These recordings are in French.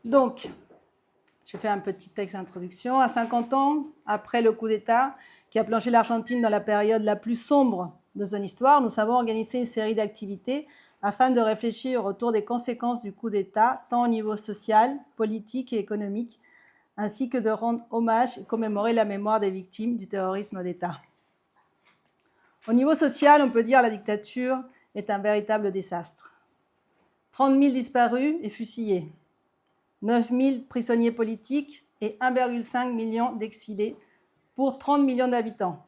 Donc, j'ai fait un petit texte d'introduction. À 50 ans, après le coup d'État qui a plongé l'Argentine dans la période la plus sombre de son histoire, nous avons organisé une série d'activités afin de réfléchir autour des conséquences du coup d'État, tant au niveau social, politique et économique, ainsi que de rendre hommage et commémorer la mémoire des victimes du terrorisme d'État. Au niveau social, on peut dire que la dictature est un véritable désastre. 30 000 disparus et fusillés, 9 000 prisonniers politiques et 1,5 million d'exilés pour 30 millions d'habitants.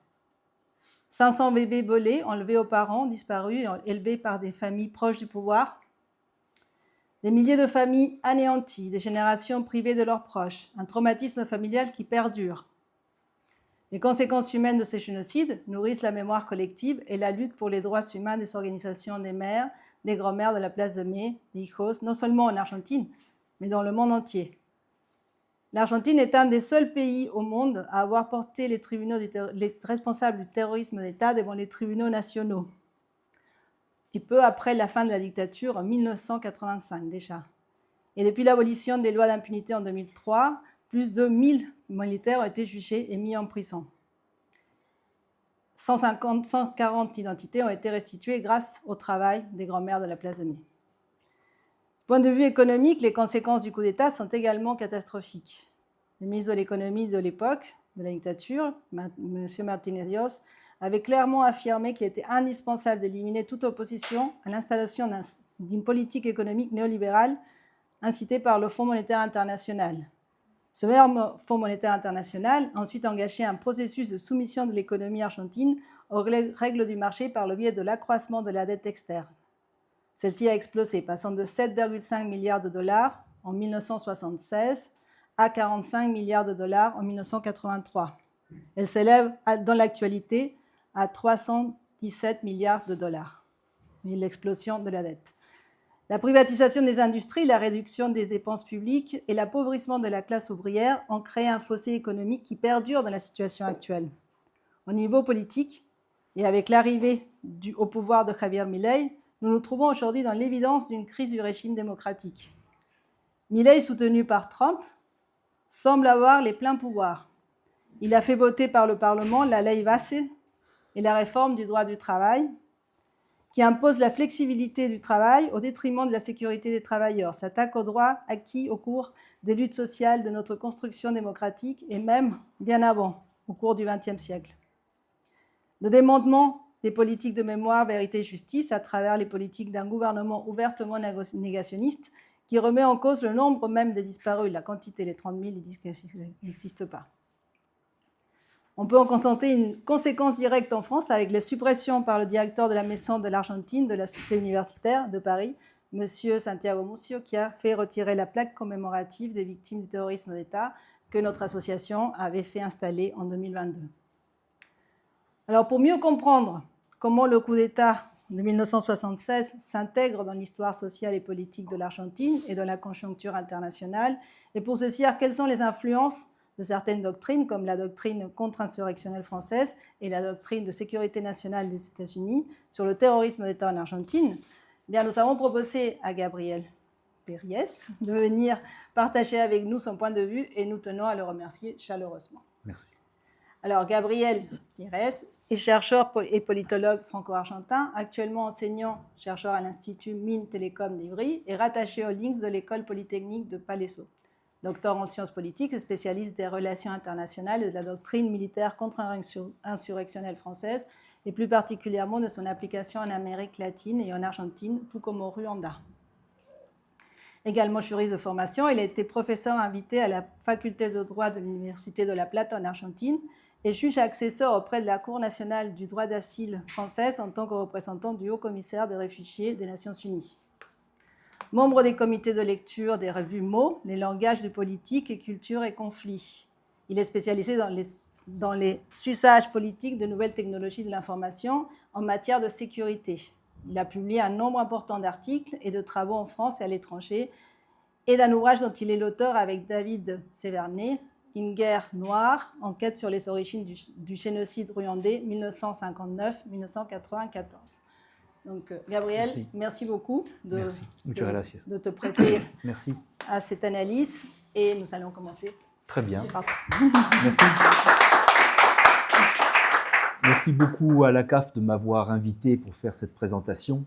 500 bébés volés, enlevés aux parents, disparus, élevés par des familles proches du pouvoir. Des milliers de familles anéanties, des générations privées de leurs proches, un traumatisme familial qui perdure. Les conséquences humaines de ces génocides nourrissent la mémoire collective et la lutte pour les droits humains des organisations des mères, des grands-mères de la Place de Mai, des hijos, non seulement en Argentine, mais dans le monde entier. L'Argentine est un des seuls pays au monde à avoir porté les responsables du terrorisme d'État devant les tribunaux nationaux. Et peu après la fin de la dictature, en 1985 déjà. Et depuis l'abolition des lois d'impunité en 2003, plus de 1000 militaires ont été jugés et mis en prison. 140 identités ont été restituées grâce au travail des grands-mères de la Place de Mai. Du point de vue économique, les conséquences du coup d'État sont également catastrophiques. Le ministre de l'économie de l'époque, de la dictature, M. Martínez Dios, avait clairement affirmé qu'il était indispensable d'éliminer toute opposition à l'installation d'une politique économique néolibérale incitée par le Fonds monétaire international. Ce même Fonds monétaire international a ensuite engagé un processus de soumission de l'économie argentine aux règles du marché par le biais de l'accroissement de la dette externe. Celle-ci a explosé, passant de 7,5 milliards de dollars en 1976 à 45 milliards de dollars en 1983. Elle s'élève dans l'actualité à 317 milliards de dollars. Et l'explosion de la dette. La privatisation des industries, la réduction des dépenses publiques et l'appauvrissement de la classe ouvrière ont créé un fossé économique qui perdure dans la situation actuelle. Au niveau politique, et avec l'arrivée au pouvoir de Javier Milei, nous nous trouvons aujourd'hui dans l'évidence d'une crise du régime démocratique. Milei, soutenu par Trump, semble avoir les pleins pouvoirs. Il a fait voter par le Parlement la Ley Base et la réforme du droit du travail, qui impose la flexibilité du travail au détriment de la sécurité des travailleurs, s'attaque aux droits acquis au cours des luttes sociales de notre construction démocratique et même bien avant, au cours du XXe siècle. Le démantèlement des politiques de mémoire, vérité et justice à travers les politiques d'un gouvernement ouvertement négationniste qui remet en cause le nombre même des disparus, la quantité, les 30 000, ils disent qu'elles n'existent pas. On peut en constater une conséquence directe en France avec les suppressions par le directeur de la Maison de l'Argentine de la Cité universitaire de Paris, M. Santiago Mucio, qui a fait retirer la plaque commémorative des victimes du terrorisme d'État que notre association avait fait installer en 2022. Alors, pour mieux comprendre comment le coup d'État de 1976 s'intègre dans l'histoire sociale et politique de l'Argentine et dans la conjoncture internationale, et pour se dire quelles sont les influences de certaines doctrines, comme la doctrine contre-insurrectionnelle française et la doctrine de sécurité nationale des États-Unis sur le terrorisme d'État en Argentine, eh bien, nous avons proposé à Gabriel Pérez de venir partager avec nous son point de vue et nous tenons à le remercier chaleureusement. Merci. Alors, Gabriel Pérez est chercheur et politologue franco-argentin, actuellement enseignant-chercheur à l'Institut Mines Télécom d'Ivry et rattaché au LINX de l'École polytechnique de Palaiseau. Docteur en sciences politiques et spécialiste des relations internationales et de la doctrine militaire contre-insurrectionnelle française, et plus particulièrement de son application en Amérique latine et en Argentine, tout comme au Rwanda. Également juriste de formation, il a été professeur invité à la faculté de droit de l'Université de La Plata en Argentine et juge accesseur auprès de la Cour nationale du droit d'asile française en tant que représentant du Haut-Commissaire des réfugiés des Nations Unies. Membre des comités de lecture des revues mots, les langages de politique et culture et conflits. Il est spécialisé dans les usages politiques de nouvelles technologies de l'information en matière de sécurité. Il a publié un nombre important d'articles et de travaux en France et à l'étranger, et d'un ouvrage dont il est l'auteur avec David Sévernet, Une guerre noire, enquête sur les origines du génocide rwandais 1959-1994. Donc, Gabriel, merci beaucoup de te prêter à cette analyse. Et nous allons commencer. Très bien. Merci. Merci beaucoup à l'ACAF de m'avoir invité pour faire cette présentation.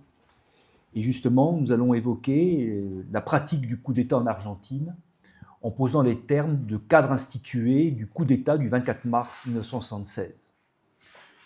Et justement, nous allons évoquer la pratique du coup d'État en Argentine en posant les termes de cadre institué du coup d'État du 24 mars 1976.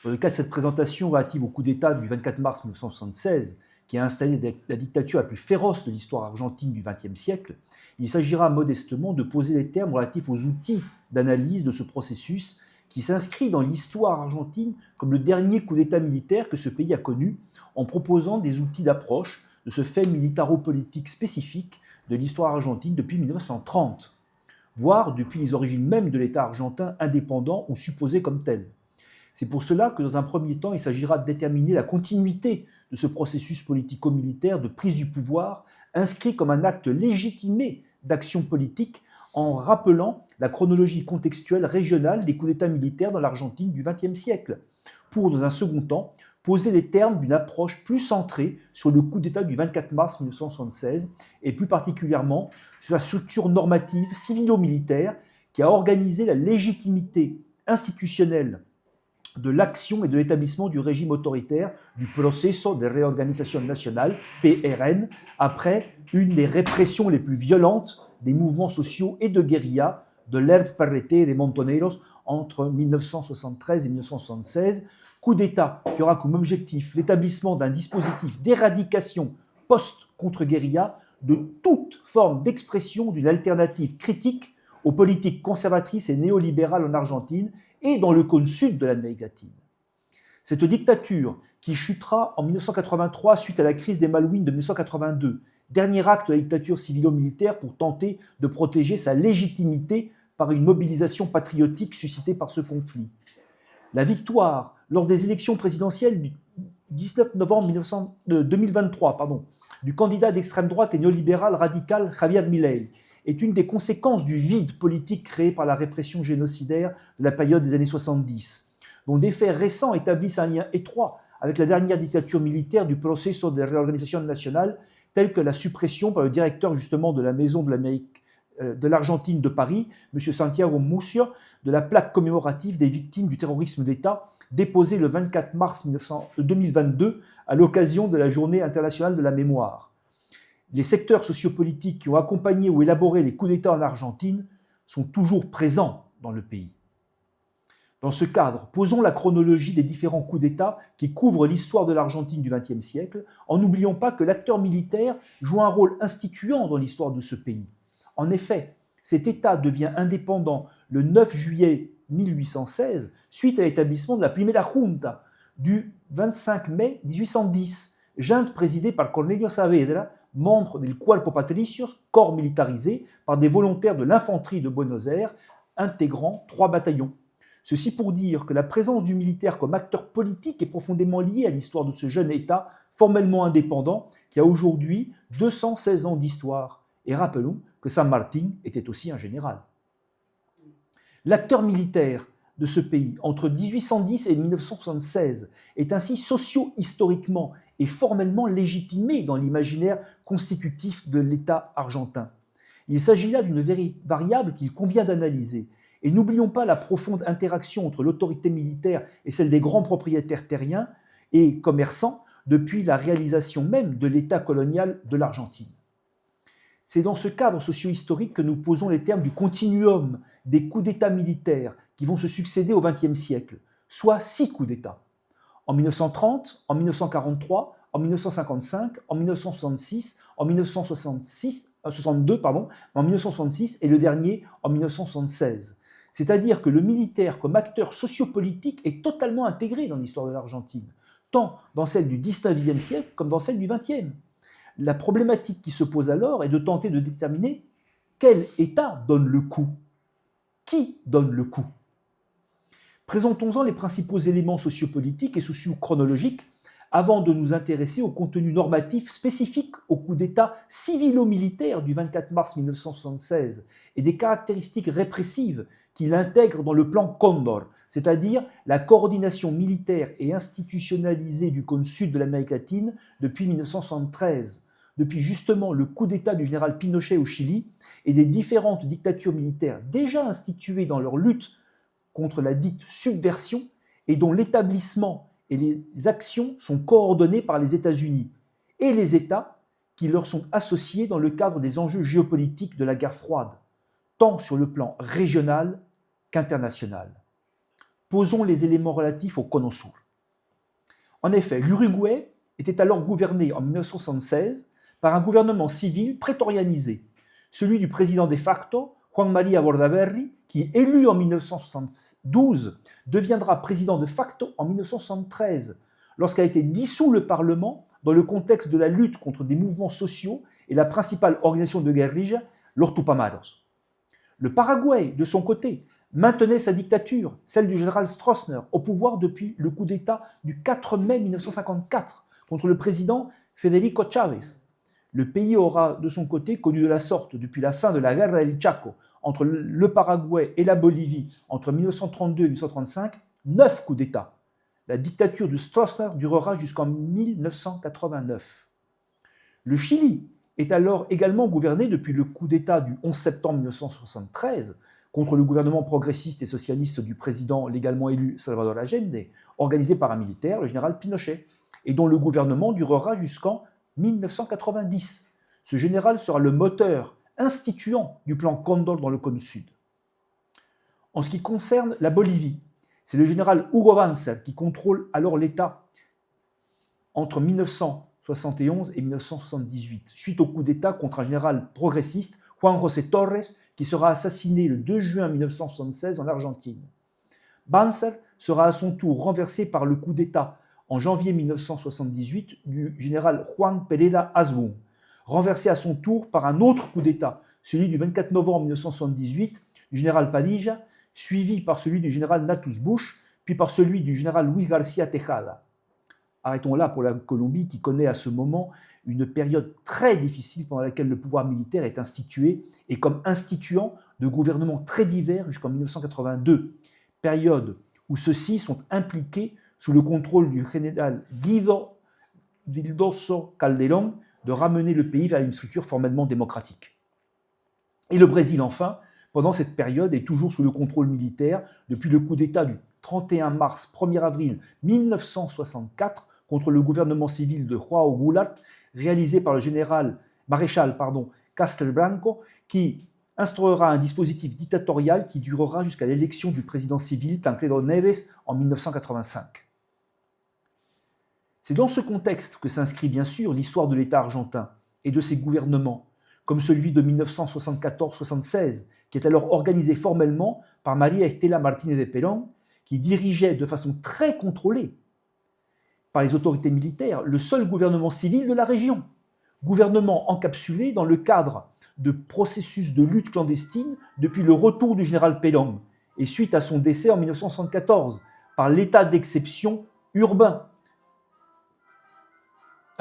Dans le cadre de cette présentation relative au coup d'État du 24 mars 1976, qui a installé la dictature la plus féroce de l'histoire argentine du XXe siècle, il s'agira modestement de poser les termes relatifs aux outils d'analyse de ce processus qui s'inscrit dans l'histoire argentine comme le dernier coup d'État militaire que ce pays a connu, en proposant des outils d'approche de ce fait militaro-politique spécifique de l'histoire argentine depuis 1930, voire depuis les origines même de l'État argentin indépendant ou supposé comme tel. C'est pour cela que dans un premier temps, il s'agira de déterminer la continuité de ce processus politico-militaire de prise du pouvoir, inscrit comme un acte légitimé d'action politique en rappelant la chronologie contextuelle régionale des coups d'État militaires dans l'Argentine du XXe siècle, pour, dans un second temps, poser les termes d'une approche plus centrée sur le coup d'État du 24 mars 1976 et plus particulièrement sur la structure normative civilo-militaire qui a organisé la légitimité institutionnelle de l'action et de l'établissement du régime autoritaire du Proceso de Reorganización Nacional, PRN, après une des répressions les plus violentes des mouvements sociaux et de guérilla de l'ère Perrete et des Montoneros entre 1973 et 1976, coup d'État qui aura comme objectif l'établissement d'un dispositif d'éradication post-contre-guérilla de toute forme d'expression d'une alternative critique aux politiques conservatrices et néolibérales en Argentine et dans le cône sud de l'Amérique latine. Cette dictature, qui chutera en 1983 suite à la crise des Malouines de 1982, dernier acte de la dictature civilo-militaire pour tenter de protéger sa légitimité par une mobilisation patriotique suscitée par ce conflit. La victoire lors des élections présidentielles du 19 novembre 2023 du candidat d'extrême droite et néolibéral radical Javier Milei est une des conséquences du vide politique créé par la répression génocidaire de la période des années 70, dont des faits récents établissent un lien étroit avec la dernière dictature militaire du Proceso de Reorganización Nacional, telle que la suppression par le directeur justement de la Maison de l'Argentine de Paris, M. Santiago Mucio, de la plaque commémorative des victimes du terrorisme d'État déposée le 24 mars 2022 à l'occasion de la Journée internationale de la mémoire. Les secteurs sociopolitiques qui ont accompagné ou élaboré les coups d'État en Argentine sont toujours présents dans le pays. Dans ce cadre, posons la chronologie des différents coups d'État qui couvrent l'histoire de l'Argentine du XXe siècle, en n'oubliant pas que l'acteur militaire joue un rôle instituant dans l'histoire de ce pays. En effet, cet État devient indépendant le 9 juillet 1816, suite à l'établissement de la Primera Junta du 25 mai 1810, junte présidée par Cornelio Saavedra, membre del Cuerpo Patricios, corps militarisé par des volontaires de l'infanterie de Buenos Aires, intégrant 3 bataillons. Ceci pour dire que la présence du militaire comme acteur politique est profondément liée à l'histoire de ce jeune État formellement indépendant qui a aujourd'hui 216 ans d'histoire. Et rappelons que San Martín était aussi un général. L'acteur militaire de ce pays entre 1810 et 1976 est ainsi socio-historiquement et formellement légitimé dans l'imaginaire constitutif de l'État argentin. Il s'agit là d'une variable qu'il convient d'analyser. Et n'oublions pas la profonde interaction entre l'autorité militaire et celle des grands propriétaires terriens et commerçants depuis la réalisation même de l'État colonial de l'Argentine. C'est dans ce cadre socio-historique que nous posons les termes du continuum des coups d'État militaires qui vont se succéder au XXe siècle, soit 6 coups d'État. En 1930, en 1943, en 1955, en 1966, en 1962, en 1966 et le dernier en 1976. C'est-à-dire que le militaire comme acteur sociopolitique est totalement intégré dans l'histoire de l'Argentine, tant dans celle du XIXe siècle comme dans celle du XXe. La problématique qui se pose alors est de tenter de déterminer quel État donne le coup. Qui donne le coup? Présentons-en les principaux éléments sociopolitiques et socio-chronologiques avant de nous intéresser au contenu normatif spécifique au coup d'État civilo-militaire du 24 mars 1976 et des caractéristiques répressives qu'il intègre dans le plan Cóndor, c'est-à-dire la coordination militaire et institutionnalisée du cône sud de l'Amérique latine depuis 1973, depuis justement le coup d'État du général Pinochet au Chili et des différentes dictatures militaires déjà instituées dans leur lutte contre la dite subversion et dont l'établissement et les actions sont coordonnées par les États-Unis et les États qui leur sont associés dans le cadre des enjeux géopolitiques de la guerre froide, tant sur le plan régional qu'international. Posons les éléments relatifs au Cono Sur. En effet, l'Uruguay était alors gouverné en 1976 par un gouvernement civil prétorianisé, celui du président de facto, Juan María Bordaberry, qui, élu en 1972, deviendra président de facto en 1973, lorsqu'a été dissous le Parlement dans le contexte de la lutte contre des mouvements sociaux et la principale organisation de guérilla, los Tupamaros. Le Paraguay, de son côté, maintenait sa dictature, celle du général Stroessner, au pouvoir depuis le coup d'État du 4 mai 1954 contre le président Federico Chávez. Le pays aura, de son côté, connu de la sorte depuis la fin de la Guerra del Chaco entre le Paraguay et la Bolivie entre 1932 et 1935, 9 coups d'État. La dictature de Stroessner durera jusqu'en 1989. Le Chili est alors également gouverné depuis le coup d'État du 11 septembre 1973 contre le gouvernement progressiste et socialiste du président légalement élu Salvador Allende, organisé par un militaire, le général Pinochet, et dont le gouvernement durera jusqu'en 1990. Ce général sera le moteur instituant du plan Cóndor dans le cône sud. En ce qui concerne la Bolivie, c'est le général Hugo Banzer qui contrôle alors l'État entre 1971 et 1978, suite au coup d'État contre un général progressiste, Juan José Torres, qui sera assassiné le 2 juin 1976 en Argentine. Banzer sera à son tour renversé par le coup d'État en janvier 1978 du général Juan Pereda Asbun, renversé à son tour par un autre coup d'État, celui du 24 novembre 1978 du général Padilla, suivi par celui du général Natus Bush, puis par celui du général Luis García Tejada. Arrêtons là pour la Colombie qui connaît à ce moment une période très difficile pendant laquelle le pouvoir militaire est institué et comme instituant de gouvernements très divers jusqu'en 1982, période où ceux-ci sont impliqués sous le contrôle du général Guido Vildoso Calderón de ramener le pays vers une structure formellement démocratique. Et le Brésil, enfin, pendant cette période, est toujours sous le contrôle militaire depuis le coup d'État du 31 mars 1er avril 1964 contre le gouvernement civil de João Goulart, réalisé par le maréchal Castelbranco, qui instaurera un dispositif dictatorial qui durera jusqu'à l'élection du président civil Tancredo Neves en 1985. C'est dans ce contexte que s'inscrit bien sûr l'histoire de l'État argentin et de ses gouvernements, comme celui de 1974-76, qui est alors organisé formellement par María Estela Martínez de Perón, qui dirigeait de façon très contrôlée par les autorités militaires le seul gouvernement civil de la région, gouvernement encapsulé dans le cadre de processus de lutte clandestine depuis le retour du général Perón et suite à son décès en 1974 par l'état d'exception urbain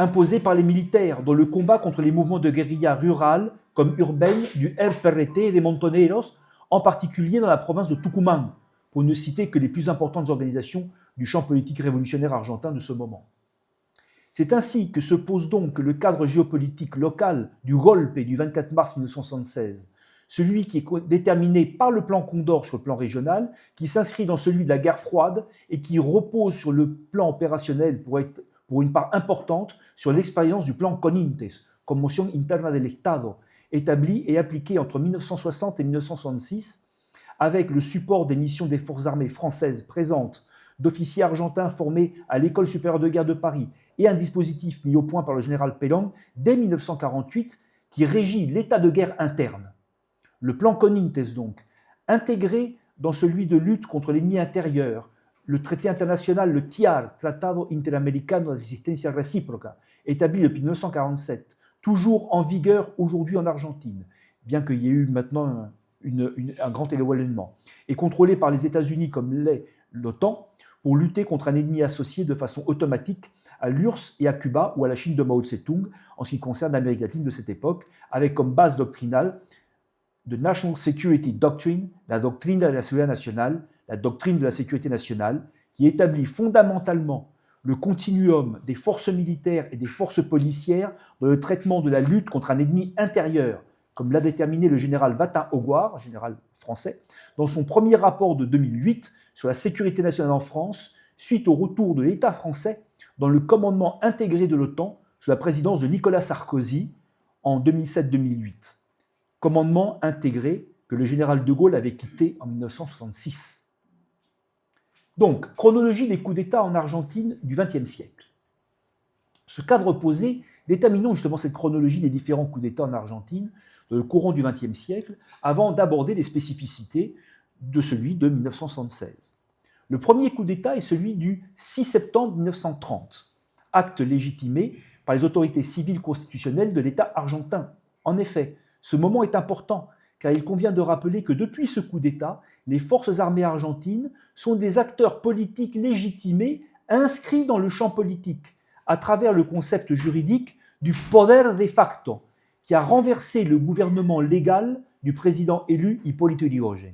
imposé par les militaires dans le combat contre les mouvements de guérilla rurale comme urbaine du RPRT et des Montoneros, en particulier dans la province de Tucumán, pour ne citer que les plus importantes organisations du champ politique révolutionnaire argentin de ce moment. C'est ainsi que se pose donc le cadre géopolitique local du golpe du 24 mars 1976, celui qui est déterminé par le plan Condor sur le plan régional, qui s'inscrit dans celui de la guerre froide et qui repose sur le plan opérationnel pour une part importante sur l'expérience du plan Conintes, Conmoción Interna del Estado, établi et appliqué entre 1960 et 1966, avec le support des missions des forces armées françaises présentes, d'officiers argentins formés à l'École supérieure de guerre de Paris et un dispositif mis au point par le général Perón dès 1948 qui régit l'état de guerre interne. Le plan Conintes donc, intégré dans celui de lutte contre l'ennemi intérieur, le traité international, le TIAR, Tratado Interamericano de Asistencia Recíproca, établi depuis 1947, toujours en vigueur aujourd'hui en Argentine, bien qu'il y ait eu maintenant un grand éloignement, et contrôlé par les États-Unis comme l'est l'OTAN, pour lutter contre un ennemi associé de façon automatique à l'URSS et à Cuba ou à la Chine de Mao Tse-tung, en ce qui concerne l'Amérique latine de cette époque, avec comme base doctrinale The National Security Doctrine, la doctrine de la sécurité nationale, la doctrine de la sécurité nationale, qui établit fondamentalement le continuum des forces militaires et des forces policières dans le traitement de la lutte contre un ennemi intérieur, comme l'a déterminé le général Watin-Augouard, général français, dans son premier rapport de 2008 sur la sécurité nationale en France, suite au retour de l'État français dans le commandement intégré de l'OTAN sous la présidence de Nicolas Sarkozy en 2007-2008. Commandement intégré que le général de Gaulle avait quitté en 1966. Donc, chronologie des coups d'État en Argentine du XXe siècle. Ce cadre posé, déterminons justement cette chronologie des différents coups d'État en Argentine dans le courant du XXe siècle, avant d'aborder les spécificités de celui de 1976. Le premier coup d'État est celui du 6 septembre 1930, acte légitimé par les autorités civiles constitutionnelles de l'État argentin. En effet, ce moment est important, car il convient de rappeler que depuis ce coup d'État, les forces armées argentines sont des acteurs politiques légitimés inscrits dans le champ politique, à travers le concept juridique du poder de facto, qui a renversé le gouvernement légal du président élu Hipólito Yrigoyen.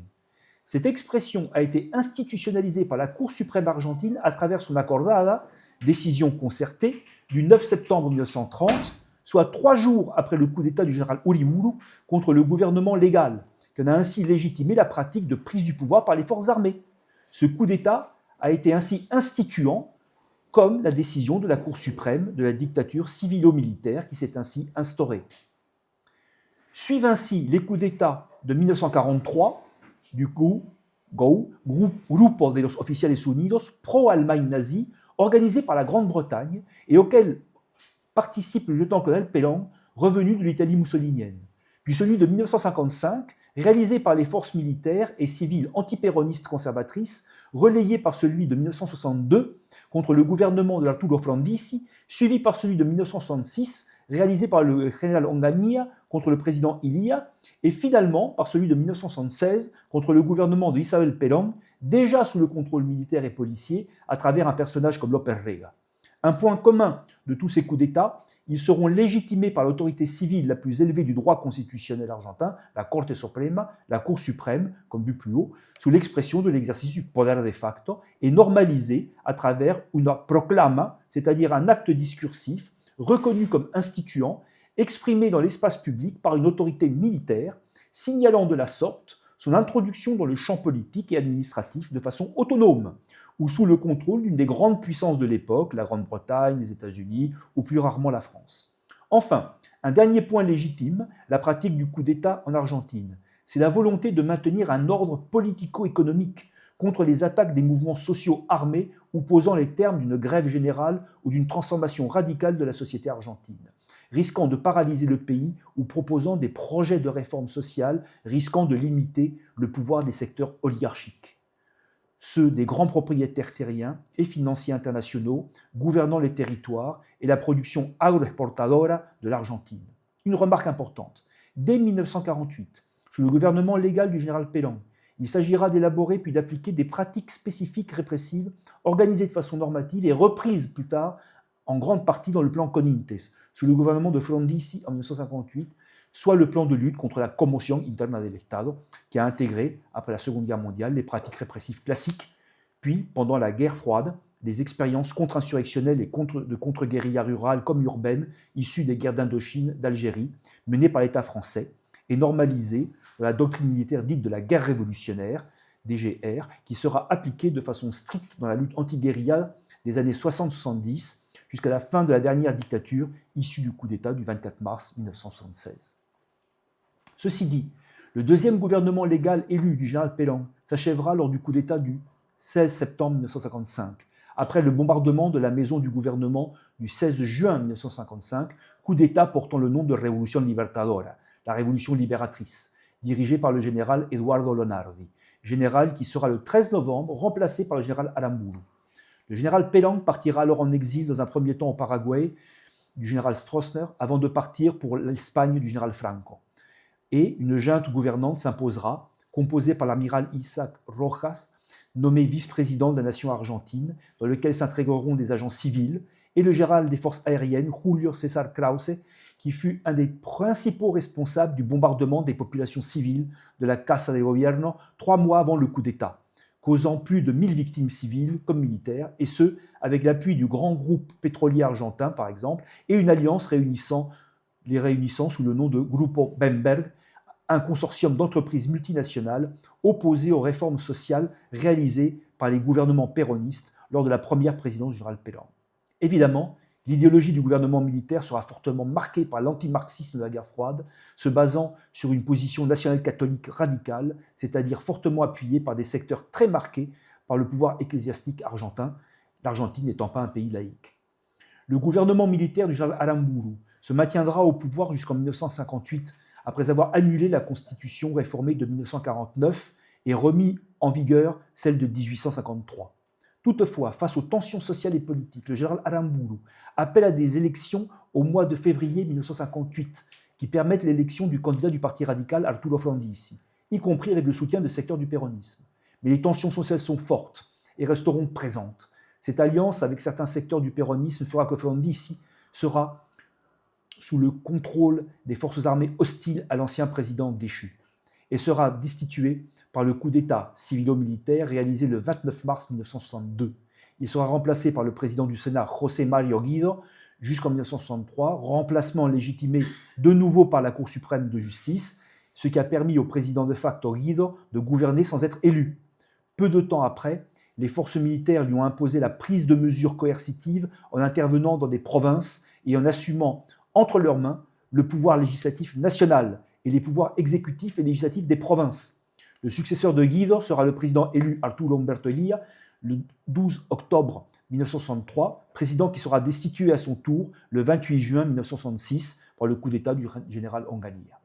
Cette expression a été institutionnalisée par la Cour suprême argentine à travers son acordada, décision concertée, du 9 septembre 1930, soit 3 jours après le coup d'État du général Uriburu contre le gouvernement légal, qui en a ainsi légitimé la pratique de prise du pouvoir par les forces armées. Ce coup d'État a été ainsi instituant, comme la décision de la Cour suprême de la dictature civilo-militaire qui s'est ainsi instaurée. Suivent ainsi les coups d'État de 1943, du GRU, Grupo de los Oficiales Unidos pro-Allemagne nazie, organisé par la Grande-Bretagne et auquel participe le lieutenant-colonel Pelon, revenu de l'Italie mussolinienne. Puis celui de 1955, réalisé par les forces militaires et civiles antipéronistes conservatrices, relayé par celui de 1962 contre le gouvernement de Arturo Frondizi, suivi par celui de 1966, réalisé par le général Onganía contre le président Ilia, et finalement par celui de 1976 contre le gouvernement de Isabel Perón, déjà sous le contrôle militaire et policier à travers un personnage comme López Rega. Un point commun de tous ces coups d'État, ils seront légitimés par l'autorité civile la plus élevée du droit constitutionnel argentin, la Corte Suprema, la Cour suprême, comme vu plus haut, sous l'expression de l'exercice du poder de facto, et normalisés à travers une proclama, c'est-à-dire un acte discursif reconnu comme instituant, exprimé dans l'espace public par une autorité militaire, signalant de la sorte son introduction dans le champ politique et administratif de façon autonome, ou sous le contrôle d'une des grandes puissances de l'époque, la Grande-Bretagne, les États-Unis, ou plus rarement la France. Enfin, un dernier point légitime, la pratique du coup d'État en Argentine. C'est la volonté de maintenir un ordre politico-économique contre les attaques des mouvements sociaux armés ou posant les termes d'une grève générale ou d'une transformation radicale de la société argentine, risquant de paralyser le pays ou proposant des projets de réforme sociale risquant de limiter le pouvoir des secteurs oligarchiques, ceux des grands propriétaires terriens et financiers internationaux gouvernant les territoires et la production agroexportadora de l'Argentine. Une remarque importante, dès 1948, sous le gouvernement légal du général Pelon, il s'agira d'élaborer puis d'appliquer des pratiques spécifiques répressives organisées de façon normative et reprises plus tard en grande partie dans le plan Conintes, sous le gouvernement de Frondizi en 1958, soit le plan de lutte contre la conmoción interna del Estado, qui a intégré, après la Seconde Guerre mondiale, les pratiques répressives classiques, puis, pendant la guerre froide, les expériences contre-insurrectionnelles et de contre-guérilla rurale comme urbaine, issues des guerres d'Indochine, d'Algérie, menées par l'État français, et normalisées dans la doctrine militaire dite de la guerre révolutionnaire, DGR, qui sera appliquée de façon stricte dans la lutte anti-guérilla des années 60-70, jusqu'à la fin de la dernière dictature issue du coup d'État du 24 mars 1976. Ceci dit, le deuxième gouvernement légal élu du général Pelon s'achèvera lors du coup d'État du 16 septembre 1955, après le bombardement de la maison du gouvernement du 16 juin 1955, coup d'État portant le nom de Révolution Libertadora, la révolution libératrice, dirigée par le général Eduardo Lonardi, général qui sera le 13 novembre remplacé par le général Aramburu. Le général Pelon partira alors en exil dans un premier temps au Paraguay du général Stroessner avant de partir pour l'Espagne du général Franco. Et une junte gouvernante s'imposera, composée par l'amiral Isaac Rojas, nommé vice-président de la nation argentine, dans lequel s'intégreront des agents civils, et le général des forces aériennes, Julio César Krause, qui fut un des principaux responsables du bombardement des populations civiles de la Casa de Gobierno 3 mois avant le coup d'État, causant plus de 1000 victimes civiles comme militaires, et ce, avec l'appui du grand groupe pétrolier argentin, par exemple, et une alliance les réunissant sous le nom de Grupo Bemberg, un consortium d'entreprises multinationales opposées aux réformes sociales réalisées par les gouvernements péronistes lors de la première présidence du général Perón. Évidemment, l'idéologie du gouvernement militaire sera fortement marquée par l'antimarxisme de la guerre froide, se basant sur une position nationale catholique radicale, c'est-à-dire fortement appuyée par des secteurs très marqués par le pouvoir ecclésiastique argentin, l'Argentine n'étant pas un pays laïque. Le gouvernement militaire du général Aramburu se maintiendra au pouvoir jusqu'en 1958, après avoir annulé la constitution réformée de 1949 et remis en vigueur celle de 1853. Toutefois, face aux tensions sociales et politiques, le général Aramburu appelle à des élections au mois de février 1958 qui permettent l'élection du candidat du parti radical Arturo Frondizi, y compris avec le soutien de secteurs du péronisme. Mais les tensions sociales sont fortes et resteront présentes. Cette alliance avec certains secteurs du péronisme fera que Frondizi sera sous le contrôle des forces armées hostiles à l'ancien président déchu et sera destitué par le coup d'État civilo-militaire réalisé le 29 mars 1962. Il sera remplacé par le président du Sénat, José Mario Guido, jusqu'en 1963, remplacement légitimé de nouveau par la Cour suprême de justice, ce qui a permis au président de facto Guido de gouverner sans être élu. Peu de temps après, les forces militaires lui ont imposé la prise de mesures coercitives en intervenant dans des provinces et en assumant entre leurs mains le pouvoir législatif national et les pouvoirs exécutifs et législatifs des provinces. Le successeur de Guido sera le président élu Arturo Umberto Illia le 12 octobre 1963, président qui sera destitué à son tour le 28 juin 1966 par le coup d'État du général Onganía.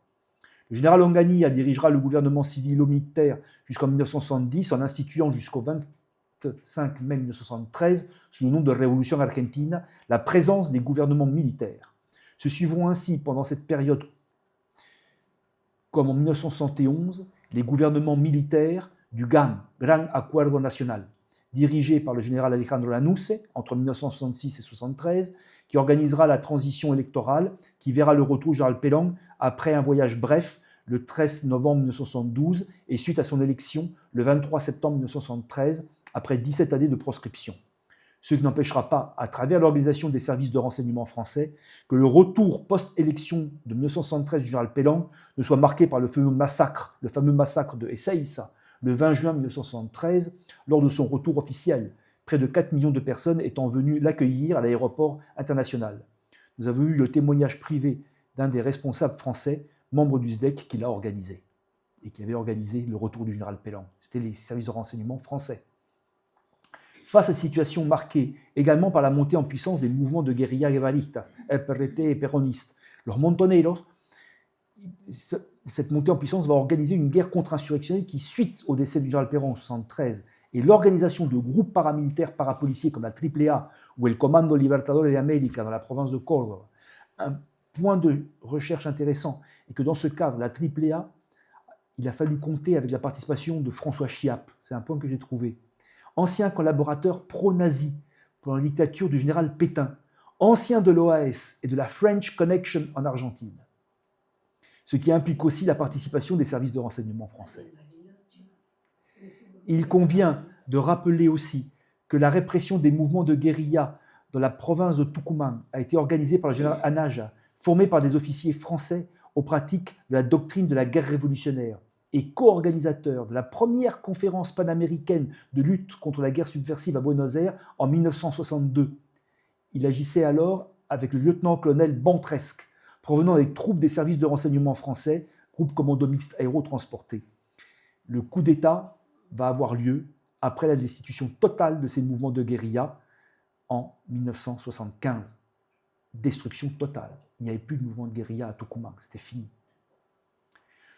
Le général Onganía dirigera le gouvernement civilo-militaire jusqu'en 1970 en instituant jusqu'au 25 mai 1973, sous le nom de Révolution argentine, la présence des gouvernements militaires. Se suivront ainsi, pendant cette période, comme en 1971, les gouvernements militaires du GAN, Gran Acuerdo Nacional, dirigé par le général Alejandro Lanusse entre 1966 et 1973, qui organisera la transition électorale, qui verra le retour du général Perón après un voyage bref le 13 novembre 1972 et suite à son élection le 23 septembre 1973, après 17 années de proscription. Ce qui n'empêchera pas, à travers l'organisation des services de renseignement français, que le retour post-élection de 1973 du général Perón ne soit marqué par le fameux massacre de Ezeiza, le 20 juin 1973, lors de son retour officiel, près de 4 millions de personnes étant venues l'accueillir à l'aéroport international. Nous avons eu le témoignage privé d'un des responsables français, membre du SDEC, qui l'a organisé, et qui avait organisé le retour du général Perón. C'était les services de renseignement français. Face à cette situation marquée également par la montée en puissance des mouvements de guérilla guevaristas, PRT et péronistes, los montoneros, cette montée en puissance va organiser une guerre contre-insurrectionnelle qui, suite au décès du général Perón en 1973 et l'organisation de groupes paramilitaires parapoliciers comme la AAA ou el Comando Libertadores de América dans la province de Córdoba. Un point de recherche intéressant est que dans ce cadre, la AAA, il a fallu compter avec la participation de François Chiappe. C'est un point que j'ai trouvé. Ancien collaborateur pro-nazi pour la dictature du général Pétain, ancien de l'OAS et de la French Connection en Argentine, ce qui implique aussi la participation des services de renseignement français. Il convient de rappeler aussi que la répression des mouvements de guérilla dans la province de Tucumán a été organisée par le général Anaja, formé par des officiers français aux pratiques de la doctrine de la guerre révolutionnaire, et co-organisateur de la première conférence panaméricaine de lutte contre la guerre subversive à Buenos Aires en 1962. Il agissait alors avec le lieutenant-colonel Bantresque, provenant des troupes des services de renseignement français, groupe commando mixte aérotransporté. Le coup d'État va avoir lieu après la destitution totale de ces mouvements de guérilla en 1975. Destruction totale. Il n'y avait plus de mouvement de guérilla à Tucumán, c'était fini.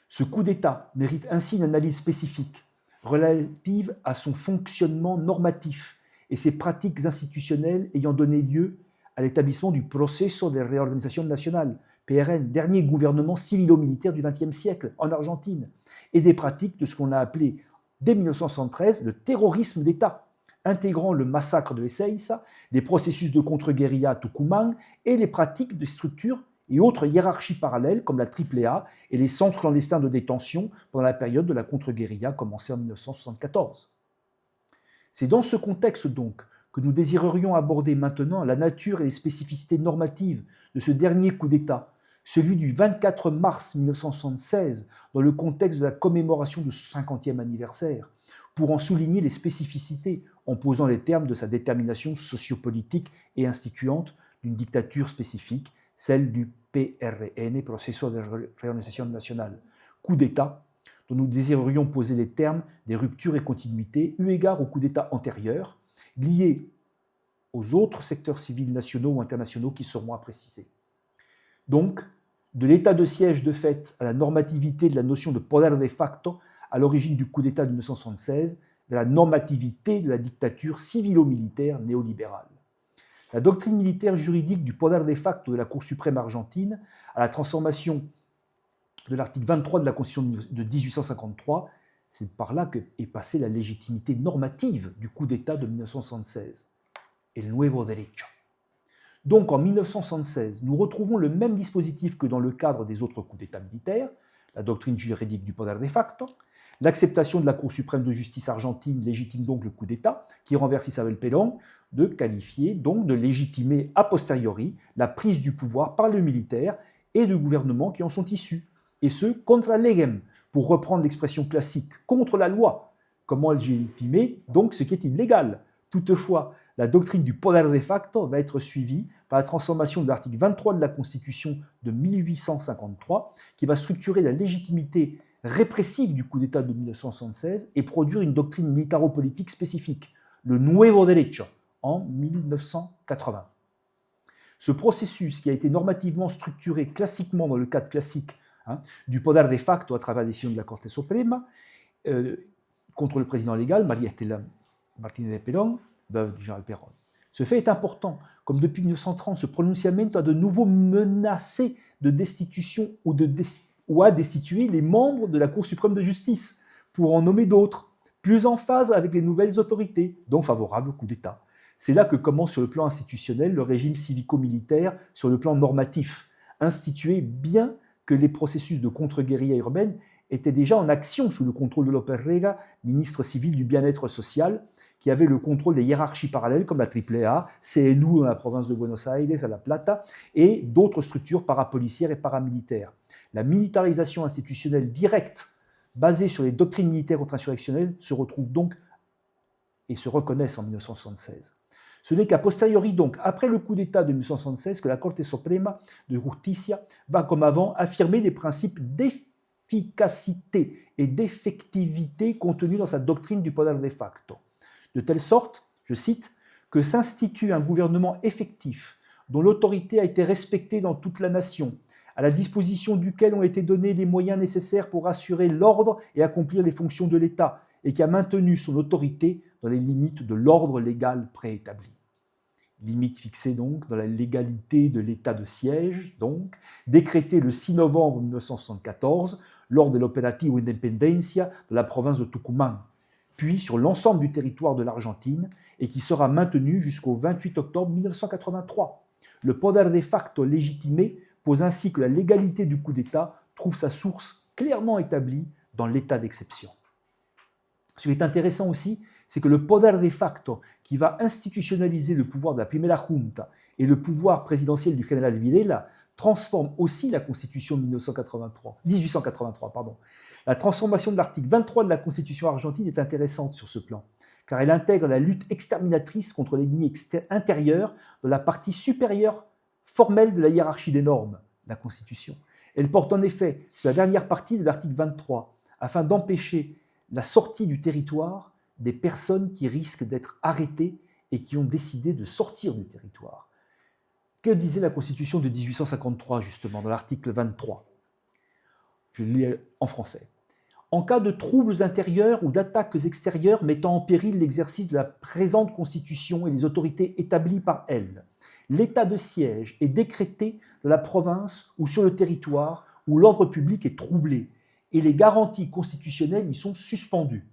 Ce coup d'État mérite ainsi une analyse spécifique relative à son fonctionnement normatif et ses pratiques institutionnelles ayant donné lieu à l'établissement du Proceso de Reorganización Nacional, PRN, dernier gouvernement civilo-militaire du XXe siècle en Argentine, et des pratiques de ce qu'on a appelé dès 1973 le terrorisme d'État, intégrant le massacre de Ezeiza, les processus de contre-guérilla à Tucumán et les pratiques des structures et autres hiérarchies parallèles comme la AAA et les centres clandestins de détention pendant la période de la contre-guérilla commencée en 1974. C'est dans ce contexte donc que nous désirerions aborder maintenant la nature et les spécificités normatives de ce dernier coup d'État, celui du 24 mars 1976, dans le contexte de la commémoration de son 50e anniversaire, pour en souligner les spécificités en posant les termes de sa détermination sociopolitique et instituante d'une dictature spécifique, celle du PRN, Proceso de Reorganización Nacional, coup d'État dont nous désirerions poser les termes des ruptures et continuités eu égard au coup d'État antérieur, liés aux autres secteurs civils nationaux ou internationaux qui seront à préciser. Donc, de l'état de siège de fait à la normativité de la notion de poder de facto à l'origine du coup d'État de 1976, de la normativité de la dictature civilo-militaire néolibérale. La doctrine militaire juridique du poder de facto de la Cour suprême argentine à la transformation de l'article 23 de la Constitution de 1853, c'est par là qu'est passée la légitimité normative du coup d'État de 1976, el nuevo derecho. Donc en 1976, nous retrouvons le même dispositif que dans le cadre des autres coups d'État militaires, la doctrine juridique du poder de facto, l'acceptation de la Cour suprême de justice argentine légitime donc le coup d'État, qui renverse Isabel Perón, de qualifier, donc de légitimer a posteriori la prise du pouvoir par le militaire et du gouvernement qui en sont issus, et ce, contra legem, pour reprendre l'expression classique, contre la loi. Comment légitimer donc ce qui est illégal? Toutefois, la doctrine du poder de facto va être suivie par la transformation de l'article 23 de la Constitution de 1853, qui va structurer la légitimité répressive du coup d'État de 1976 et produire une doctrine militaro-politique spécifique, le nuevo derecho, en 1980. Ce processus, qui a été normativement structuré classiquement dans le cadre classique du poder de facto à travers la décision de la Corte Suprema, contre le président légal, María Estela Martínez de Perón, veuve du général Perón. Ce fait est important, comme depuis 1930, ce pronunciamento a de nouveau menacé de destitution ou a destitué les membres de la Cour suprême de justice, pour en nommer d'autres, plus en phase avec les nouvelles autorités, donc favorables au coup d'État. C'est là que commence sur le plan institutionnel le régime civico-militaire sur le plan normatif, institué bien que les processus de contre-guérilla urbaine étaient déjà en action sous le contrôle de López Rega, ministre civil du bien-être social, qui avait le contrôle des hiérarchies parallèles comme la AAA, CNU dans la province de Buenos Aires, à La Plata, et d'autres structures parapolicières et paramilitaires. La militarisation institutionnelle directe, basée sur les doctrines militaires contre-insurrectionnelles, se retrouve donc et se reconnaissent en 1976. Ce n'est qu'a posteriori, donc, après le coup d'État de 1976, que la Corte Suprema de Justicia va, comme avant, affirmer les principes d'efficacité et d'effectivité contenus dans sa doctrine du poder de facto. De telle sorte, je cite, que s'institue un gouvernement effectif dont l'autorité a été respectée dans toute la nation, à la disposition duquel ont été donnés les moyens nécessaires pour assurer l'ordre et accomplir les fonctions de l'État, et qui a maintenu son autorité dans les limites de l'ordre légal préétabli. Limites fixées donc dans la légalité de l'état de siège, donc, décrété le 6 novembre 1974 lors de l'Operativo Independencia de la province de Tucumán, puis sur l'ensemble du territoire de l'Argentine, et qui sera maintenu jusqu'au 28 octobre 1983. Le poder de facto légitimé pose ainsi que la légalité du coup d'État trouve sa source clairement établie dans l'état d'exception. Ce qui est intéressant aussi, c'est que le poder de facto, qui va institutionnaliser le pouvoir de la Primera Junta et le pouvoir présidentiel du général Videla, transforme aussi la Constitution de 1883. La transformation de l'article 23 de la Constitution argentine est intéressante sur ce plan, car elle intègre la lutte exterminatrice contre l'ennemi intérieur de la partie supérieure formelle de la hiérarchie des normes, la Constitution. Elle porte en effet sur la dernière partie de l'article 23, afin d'empêcher la sortie du territoire des personnes qui risquent d'être arrêtées et qui ont décidé de sortir du territoire. Que disait la Constitution de 1853, justement, dans l'article 23 ? Je le lis en français. En cas de troubles intérieurs ou d'attaques extérieures mettant en péril l'exercice de la présente Constitution et les autorités établies par elle, l'état de siège est décrété de la province ou sur le territoire où l'ordre public est troublé et les garanties constitutionnelles y sont suspendues.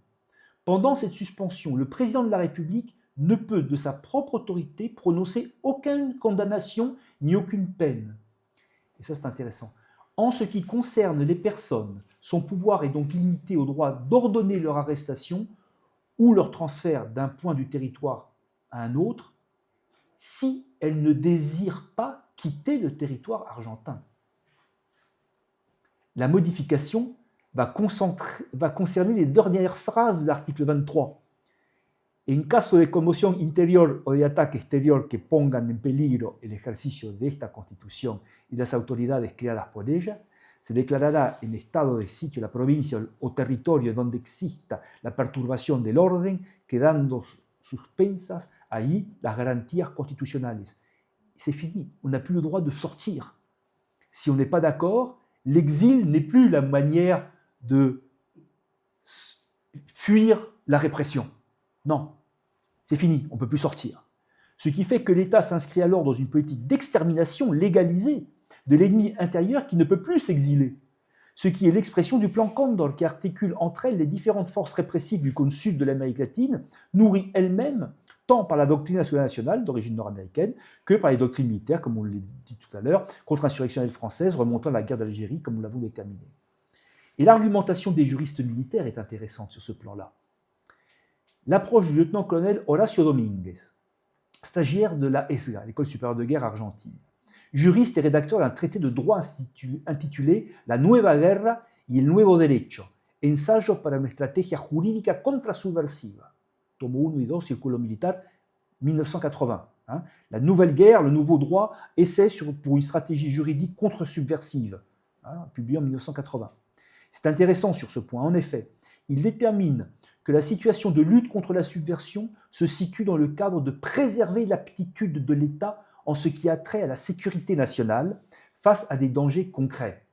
Pendant cette suspension, le président de la République ne peut, de sa propre autorité, prononcer aucune condamnation ni aucune peine. et ça c'est intéressant, en ce qui concerne les personnes, son pouvoir est donc limité au droit d'ordonner leur arrestation ou leur transfert d'un point du territoire à un autre si elles ne désirent pas quitter le territoire argentin. La modification va concerner les dernières phrases de l'article 23. En caso de conmoción interior o de ataque exterior que pongan en peligro el ejercicio de esta Constitución y las autoridades creadas por ella, se declarará en estado de sitio la provincia o territorio donde exista la perturbación del orden, quedando suspensas ahí las garantías constitucionales. C'est fini, on n'a plus le droit de sortir. Si on n'est pas d'accord, l'exil n'est plus la manière de fuir la répression. Non, c'est fini, on ne peut plus sortir. Ce qui fait que l'État s'inscrit alors dans une politique d'extermination légalisée de l'ennemi intérieur qui ne peut plus s'exiler. Ce qui est l'expression du plan Cóndor qui articule entre elles les différentes forces répressives du cône sud de l'Amérique latine, nourries elles-mêmes tant par la doctrine nationale d'origine nord-américaine que par les doctrines militaires, comme on l'a dit tout à l'heure, contre-insurrectionnelles françaises remontant à la guerre d'Algérie, comme nous l'avons déterminé. Et l'argumentation des juristes militaires est intéressante sur ce plan-là. L'approche du lieutenant-colonel Horacio Domínguez, stagiaire de la ESGA, l'École supérieure de guerre argentine, juriste et rédacteur d'un traité de droit intitulé La Nueva Guerra y el Nuevo Derecho, ensayo para una estrategia jurídica contrasubversiva, tomo 1 y 2, Círculo Militar, 1980. La nouvelle guerre, le nouveau droit, essai pour une stratégie juridique contre-subversive, publié en 1980. C'est intéressant sur ce point. En effet, il détermine que la situation de lutte contre la subversion se situe dans le cadre de préserver l'aptitude de l'État en ce qui a trait à la sécurité nationale face à des dangers concrets,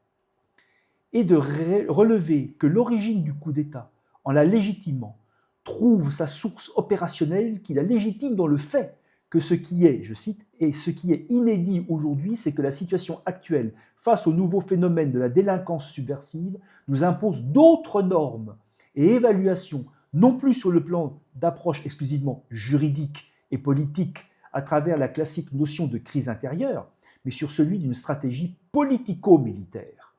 et de relever que l'origine du coup d'État, en la légitimant, trouve sa source opérationnelle qui la légitime dans le fait que ce qui est, je cite, et ce qui est inédit aujourd'hui, c'est que la situation actuelle, face au nouveau phénomène de la délinquance subversive, nous impose d'autres normes et évaluations, non plus sur le plan d'approche exclusivement juridique et politique à travers la classique notion de crise intérieure, mais sur celui d'une stratégie politico-militaire,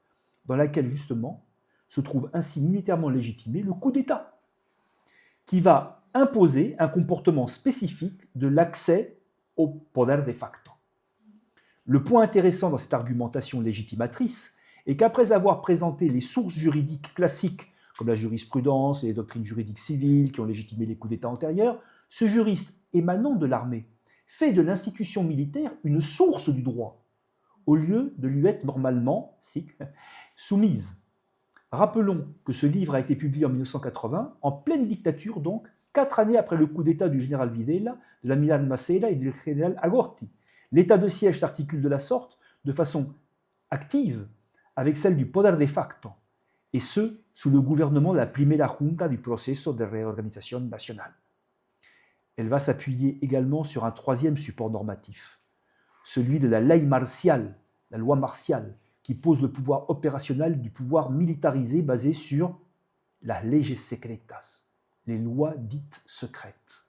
dans laquelle justement se trouve ainsi militairement légitimé le coup d'État, qui va imposer un comportement spécifique de l'accès au poder de facto. Le point intéressant dans cette argumentation légitimatrice est qu'après avoir présenté les sources juridiques classiques, comme la jurisprudence et les doctrines juridiques civiles qui ont légitimé les coups d'État antérieurs, ce juriste émanant de l'armée fait de l'institution militaire une source du droit, au lieu de lui être normalement soumise. Rappelons que ce livre a été publié en 1980, en pleine dictature donc, 4 années après le coup d'État du général Videla, de l'amiral Macera et du général Agorti. L'état de siège s'articule de la sorte, de façon active, avec celle du poder de facto, et ce, sous le gouvernement de la Primera Junta du Proceso de Reorganización Nacional. Elle va s'appuyer également sur un troisième support normatif, celui de la ley marcial, la loi martiale, qui pose le pouvoir opérationnel du pouvoir militarisé basé sur las leyes secretas, les lois dites secrètes.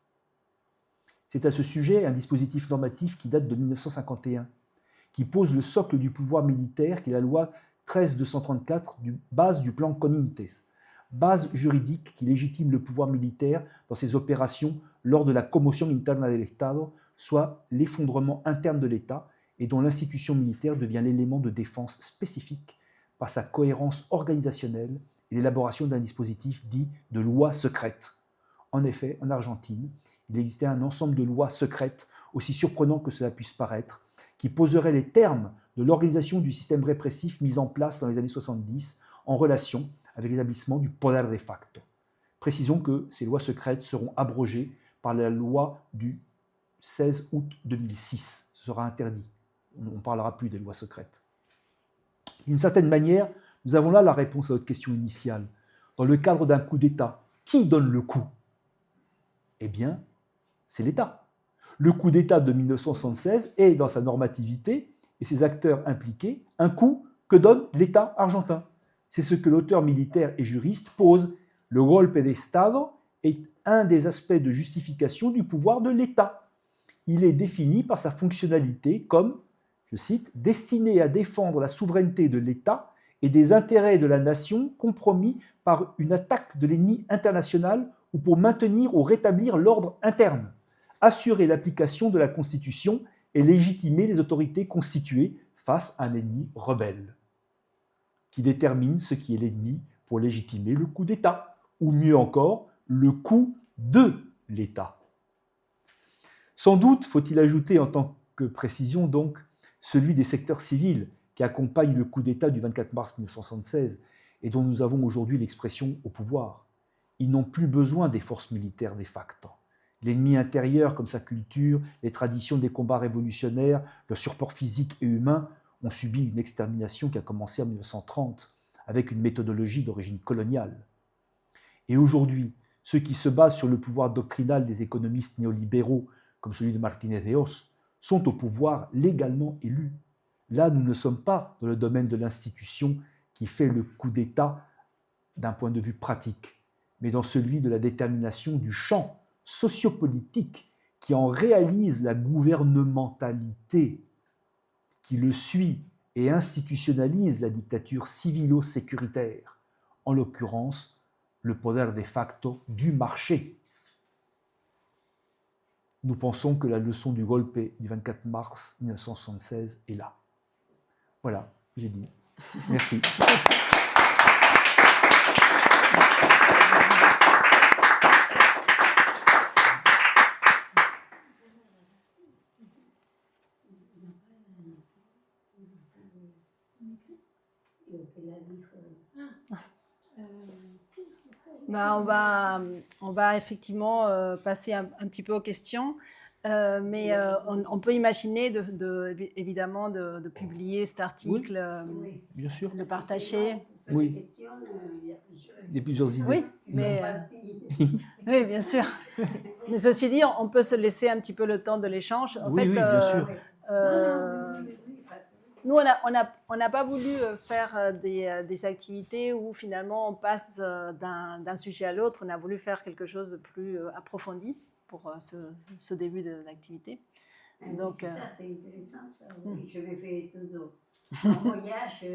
C'est à ce sujet un dispositif normatif qui date de 1951, qui pose le socle du pouvoir militaire, qui est la loi 13234, base du plan Conintes, base juridique qui légitime le pouvoir militaire dans ses opérations lors de la commoción interna del Estado, soit l'effondrement interne de l'État, et dont l'institution militaire devient l'élément de défense spécifique par sa cohérence organisationnelle et l'élaboration d'un dispositif dit de loi secrète. En effet, en Argentine, il existait un ensemble de lois secrètes, aussi surprenant que cela puisse paraître, qui poseraient les termes de l'organisation du système répressif mis en place dans les années 70 en relation avec l'établissement du poder de facto. Précisons que ces lois secrètes seront abrogées par la loi du 16 août 2006. Ce sera interdit. On ne parlera plus des lois secrètes. D'une certaine manière, nous avons là la réponse à votre question initiale. Dans le cadre d'un coup d'État, qui donne le coup? Eh bien, c'est l'État. Le coup d'État de 1976 est, dans sa normativité et ses acteurs impliqués, un coup que donne l'État argentin. C'est ce que l'auteur militaire et juriste pose. Le golpe de Estado est un des aspects de justification du pouvoir de l'État. Il est défini par sa fonctionnalité comme, je cite, « destiné à défendre la souveraineté de l'État et des intérêts de la nation compromis par une attaque de l'ennemi international ou pour maintenir ou rétablir l'ordre interne, assurer l'application de la Constitution et légitimer les autorités constituées face à un ennemi rebelle, qui détermine ce qui est l'ennemi pour légitimer le coup d'État, ou mieux encore, le coup de l'État. » Sans doute faut-il ajouter en tant que précision donc celui des secteurs civils qui accompagnent le coup d'État du 24 mars 1976 et dont nous avons aujourd'hui l'expression au pouvoir. Ils n'ont plus besoin des forces militaires de facto. L'ennemi intérieur, comme sa culture, les traditions des combats révolutionnaires, leur surport physique et humain, ont subi une extermination qui a commencé en 1930 avec une méthodologie d'origine coloniale. Et aujourd'hui, ceux qui se basent sur le pouvoir doctrinal des économistes néolibéraux, comme celui de Martínez de Hoz, sont au pouvoir légalement élus. Là, nous ne sommes pas dans le domaine de l'institution qui fait le coup d'État d'un point de vue pratique, mais dans celui de la détermination du champ sociopolitique qui en réalise la gouvernementalité, qui le suit et institutionnalise la dictature civilo-sécuritaire, en l'occurrence le poder de facto du marché. Nous pensons que la leçon du golpe du 24 mars 1976 est là. Voilà, j'ai dit. Merci. On va effectivement passer un petit peu aux questions, mais on peut imaginer évidemment de publier cet article, oui, bien sûr. Le partager. Oui. Il y a plusieurs idées. Oui, mais, oui, bien sûr. Mais ceci dit, on peut se laisser un petit peu le temps de l'échange. En fait, oui, bien sûr. Nous, on n'a pas voulu faire des activités où finalement on passe d'un sujet à l'autre. On a voulu faire quelque chose de plus approfondi pour ce début d'activité. Donc, c'est ça, c'est intéressant ça. Oui, je vais faire tout en voyage.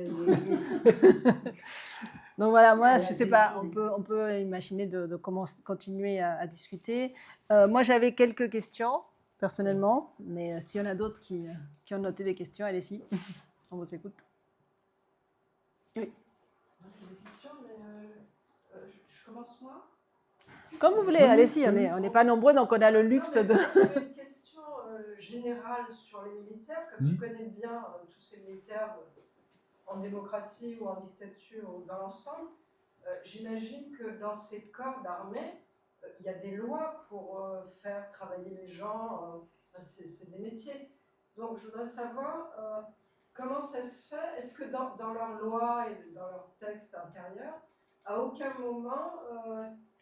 Donc voilà, moi, je ne sais pas, on peut imaginer de continuer à discuter. Moi, j'avais quelques questions, personnellement, mais s'il y en a d'autres qui ont noté des questions, allez-y, on vous écoute. Oui. J'ai des questions, mais je commence moi. Comme vous voulez, allez-y, on n'est pas nombreux, donc on a le luxe de... J'avais une question générale sur les militaires, comme tu connais bien tous ces militaires en démocratie ou en dictature ou dans l'ensemble. J'imagine que dans ces corps d'armée, il y a des lois pour faire travailler les gens, c'est des métiers. Donc je voudrais savoir comment ça se fait. Est-ce que dans leurs lois et dans leurs textes intérieurs, à aucun moment,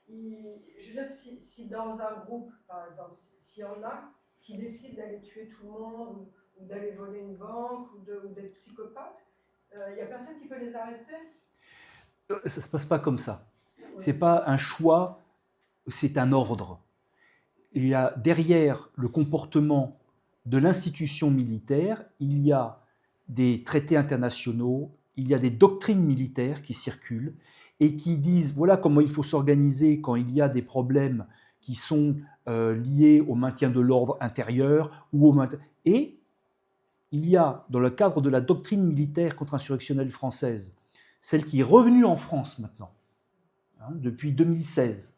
je veux dire, si dans un groupe, par exemple, s'il y en a qui décident d'aller tuer tout le monde ou d'aller voler une banque ou d'être psychopathes, il n'y a personne qui peut les arrêter? Ça ne se passe pas comme ça. Ce n'est pas un choix, c'est un ordre. Il y a derrière le comportement de l'institution militaire, il y a des traités internationaux, il y a des doctrines militaires qui circulent et qui disent voilà comment il faut s'organiser quand il y a des problèmes qui sont liés au maintien de l'ordre intérieur ou au maintien... Et il y a, dans le cadre de la doctrine militaire contre-insurrectionnelle française, celle qui est revenue en France maintenant, depuis 2016,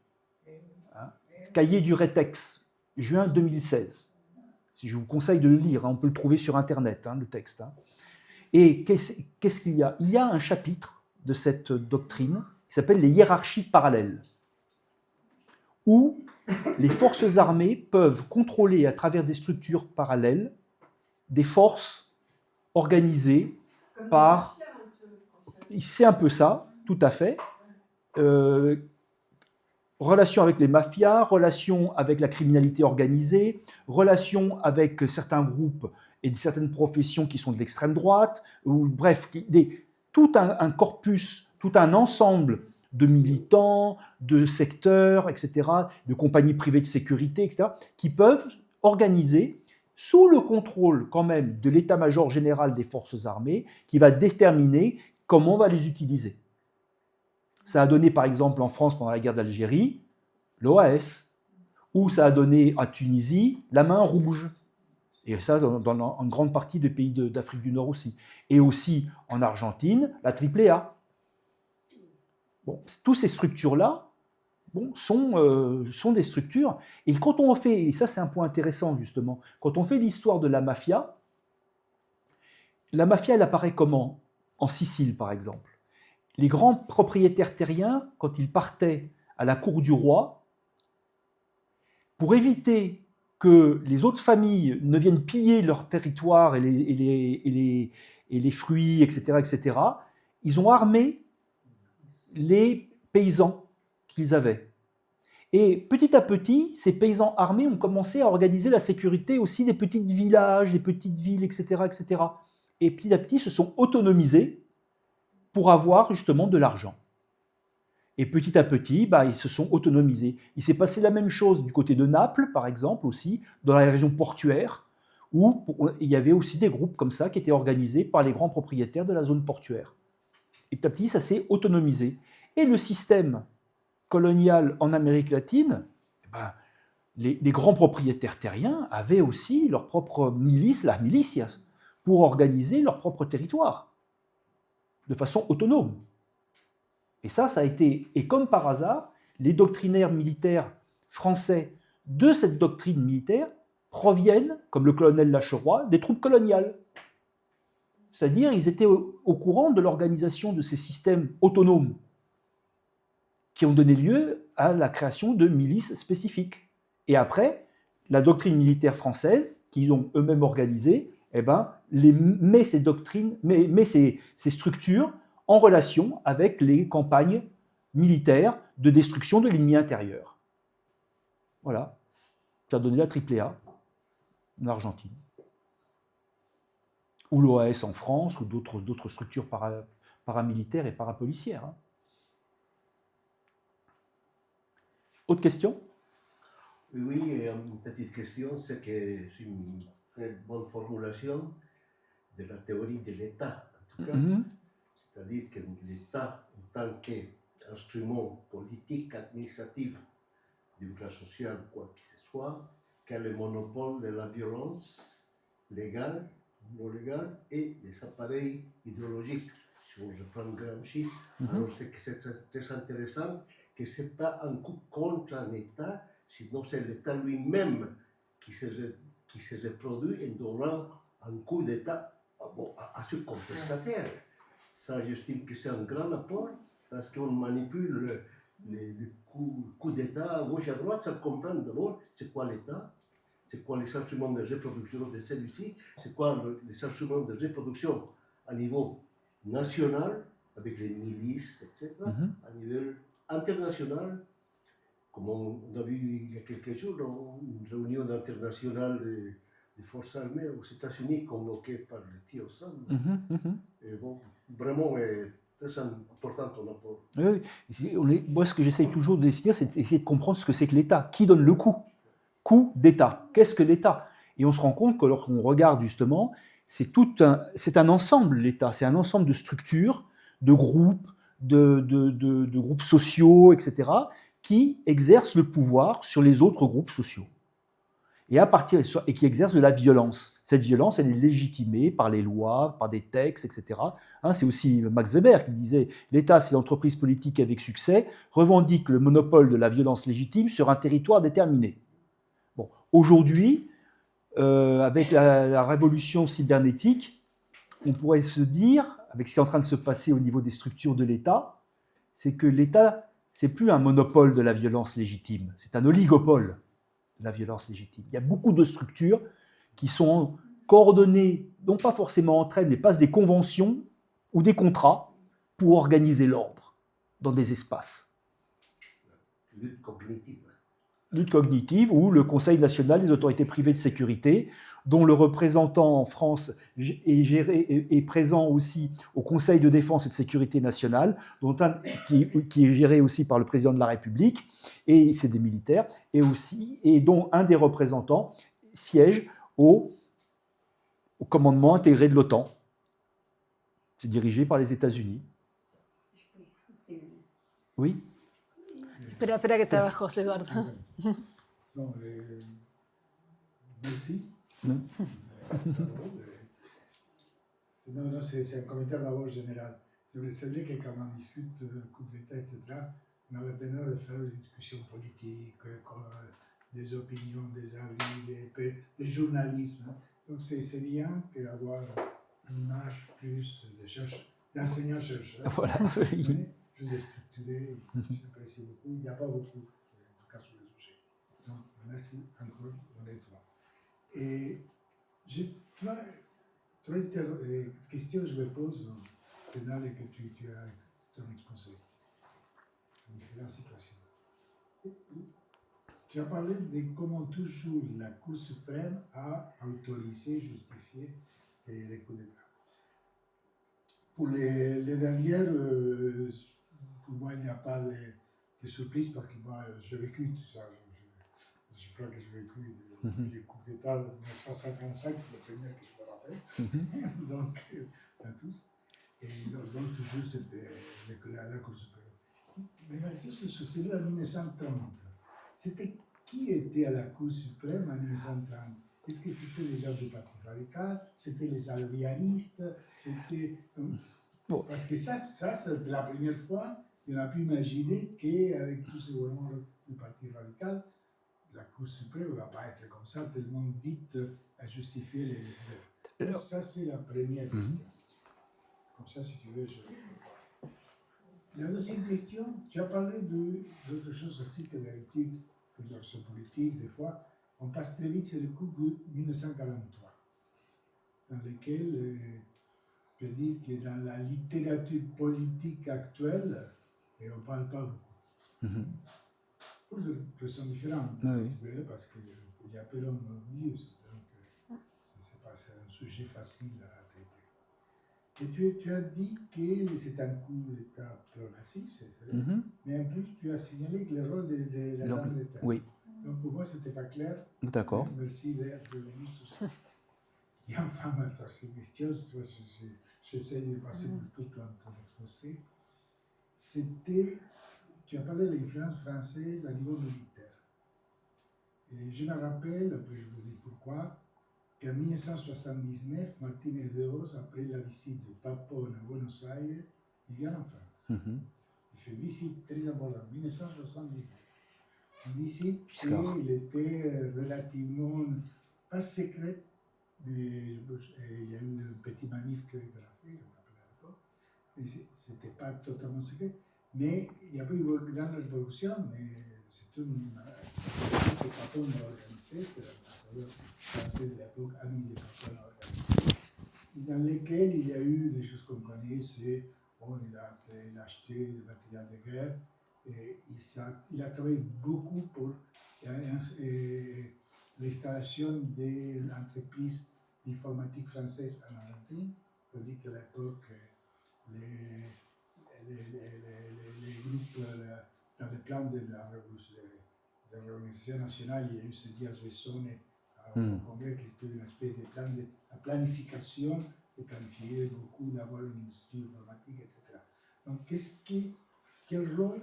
cahier du Rétex, juin 2016. Si je vous conseille de le lire, on peut le trouver sur Internet, le texte. Et qu'est-ce qu'il y a? Il y a un chapitre de cette doctrine qui s'appelle les hiérarchies parallèles, où les forces armées peuvent contrôler à travers des structures parallèles des forces organisées par... C'est un peu ça, tout à fait. Relation avec les mafias, relation avec la criminalité organisée, relation avec certains groupes et certaines professions qui sont de l'extrême droite, ou bref, tout un corpus, tout un ensemble de militants, de secteurs, etc., de compagnies privées de sécurité, etc., qui peuvent organiser sous le contrôle quand même de l'état-major général des forces armées, qui va déterminer comment on va les utiliser. Ça a donné par exemple en France pendant la guerre d'Algérie l'OAS, ou ça a donné à Tunisie la main rouge. Et ça, dans une grande partie des pays d'Afrique du Nord aussi. Et aussi en Argentine, la AAA. Bon, toutes ces structures-là sont des structures. Et quand on fait, et ça c'est un point intéressant justement, quand on fait l'histoire de la mafia, elle apparaît comment? En Sicile par exemple. Les grands propriétaires terriens, quand ils partaient à la cour du roi, pour éviter que les autres familles ne viennent piller leur territoire et les fruits, etc., ils ont armé les paysans qu'ils avaient. Et petit à petit, ces paysans armés ont commencé à organiser la sécurité aussi des petits villages, des petites villes, etc., etc. Et petit à petit, se sont autonomisés pour avoir justement de l'argent. Et petit à petit, ils se sont autonomisés. Il s'est passé la même chose du côté de Naples, par exemple, aussi, dans la région portuaire, où il y avait aussi des groupes comme ça qui étaient organisés par les grands propriétaires de la zone portuaire. Et petit à petit, ça s'est autonomisé. Et le système colonial en Amérique latine, les grands propriétaires terriens avaient aussi leur propre milice, la milicias, pour organiser leur propre territoire, de façon autonome. Et ça a été, et comme par hasard, les doctrinaires militaires français de cette doctrine militaire proviennent, comme le colonel Lacheroy, des troupes coloniales. C'est-à-dire, ils étaient au courant de l'organisation de ces systèmes autonomes qui ont donné lieu à la création de milices spécifiques. Et après, la doctrine militaire française, qu'ils ont eux-mêmes organisée, met ces doctrines, met ces structures en relation avec les campagnes militaires de destruction de l'ennemi intérieur. Voilà. Ça a donné la AAA en Argentine. Ou l'OAS en France, ou d'autres structures paramilitaires et parapolicières. Autre question? Oui, une petite question, c'est que c'est une très bonne formulation de la théorie de l'État, en tout cas. C'est-à-dire que l'État, en tant qu'instrument politique, administratif, d'une classe sociale, quoi que ce soit, qui a le monopole de la violence légale, non légale, et des appareils idéologiques. Si on reprend Gramsci, alors c'est très intéressant que ce n'est pas un coup contre un État, sinon c'est l'État lui-même qui se reproduit en donnant un coup d'État à ce contestataire. Ça, j'estime que c'est un grand apport, parce qu'on manipule les coups d'État à gauche et à droite, sans comprendre d'abord c'est quoi l'État, c'est quoi les instruments de reproduction de celui-ci, c'est quoi les instruments de reproduction à niveau national, avec les milices, etc., à niveau international, comme on a vu il y a quelques jours dans une réunion internationale des forces armées aux États-Unis convoquée par le TIOSAM. Et bon, vraiment très important ton apport. Oui, moi, ce que j'essaye toujours de définir, c'est d'essayer de comprendre ce que c'est que l'État. Qui donne le coup? Coup d'État. Qu'est-ce que l'État? Et on se rend compte que lorsqu'on regarde justement, c'est un ensemble, l'État. C'est un ensemble de structures, de groupes, de groupes sociaux, etc., qui exercent le pouvoir sur les autres groupes sociaux. Et qui exercent de la violence. Cette violence, elle est légitimée par les lois, par des textes, etc. C'est aussi Max Weber qui disait « L'État, c'est l'entreprise politique avec succès, revendique le monopole de la violence légitime sur un territoire déterminé. » Bon, aujourd'hui, avec la révolution cybernétique, on pourrait se dire, avec ce qui est en train de se passer au niveau des structures de l'État, c'est que l'État, c'est plus un monopole de la violence légitime, c'est un oligopole de la violence légitime. Il y a beaucoup de structures qui sont coordonnées, non pas forcément entre elles, mais passent des conventions ou des contrats pour organiser l'ordre dans des espaces. Lutte cognitive. Lutte cognitive, ou le Conseil national des autorités privées de sécurité, dont le représentant en France est présent aussi au Conseil de défense et de sécurité nationale, qui est géré aussi par le président de la République, et c'est des militaires, et dont un des représentants siège au commandement intégré de l'OTAN. C'est dirigé par les États-Unis. Oui. Espera que te va José Eduardo. Non, merci. Non. Non, c'est un commentaire d'abord général. C'est vrai que quand on discute coup d'État, etc., on a la tendance de faire des discussions politiques, des opinions, des avis, des journalismes. Donc c'est bien d'avoir une image plus d'enseignant-chercheur. Voilà. Mais plus structuré, j'apprécie beaucoup. Il n'y a pas beaucoup, en tout cas, sur le sujet. Donc, merci encore, honnêtement. Et j'ai trois questions que je me pose pendant que tu as ton exposé, dans différentes situations. Tu as parlé de comment toujours la Cour suprême a autorisé, justifié les coups d'État. Pour les dernières, pour moi, il n'y a pas de surprise parce que moi, j'ai vécu tout ça. Je crois que j'ai vécu les coups d'État de 1955, c'est le premier que je me rappelle. Donc, à tous. Et donc toujours, c'était la Cour suprême. Mais maintenant, c'est en 1930. C'était qui était à la Cour suprême en 1930? Est-ce que c'était les gens du Parti radical? C'était les alvéaristes? C'était... Bon. Parce que ça c'est la première fois qu'on a pu imaginer qu'avec tous ces gouvernements du Parti radical, la Cour suprême ne va pas être comme ça, tellement vite à justifier les... Donc ça, c'est la première question. Comme ça, si tu veux, je... La deuxième question, tu as parlé d'autres choses aussi que d'habitude, que dans ce politique, des fois, on passe très vite sur le coup de 1943, dans lequel, je dis que dans la littérature politique actuelle, et on ne parle pas beaucoup. Pour des raisons différentes, parce qu'il y a Perón au milieu, donc c'est un sujet facile à traiter. Et tu as dit que c'est un coup d'État pro-raciste, mais en plus tu as signalé que le rôle de la Grande-Bretagne. Oui. Donc pour moi, ce n'était pas clair. D'accord. Merci d'être venu sur ça. Et enfin, ma troisième question, j'essaie de passer pour tout ton exposé. C'était, tu as parlé de l'influence française à niveau militaire. Et je me rappelle, après je vous dis pourquoi, qu'en 1979, Martínez de Hoz, après la visite de Papon à Buenos Aires, il vient en France. Il fait une visite très importante, 1979. Une visite qui était relativement, pas secrète, mais il y a eu un petit manif que il a fait, on l'appelle à l'époque, mais ce n'était pas totalement secret. Mais il y a pas eu une grande révolution, mais c'est une que Papon a organisée, que l'ambassadeur français de l'époque, ami de Papon, a organisée, dans lesquelles il y a eu des choses qu'on connaît, c'est bon, il a acheté du matériel de guerre, et il a travaillé beaucoup pour l'installation de l'entreprise d'informatique française en Argentine. Il faut dire qu'à l'époque, les groupes, dans le plan de la réorganisation nationale, il y a eu ce Diaz Besone au Congrès qui était une espèce de plan de la planification, de planifier beaucoup, d'avoir une industrie informatique, etc. Donc, quel rôle,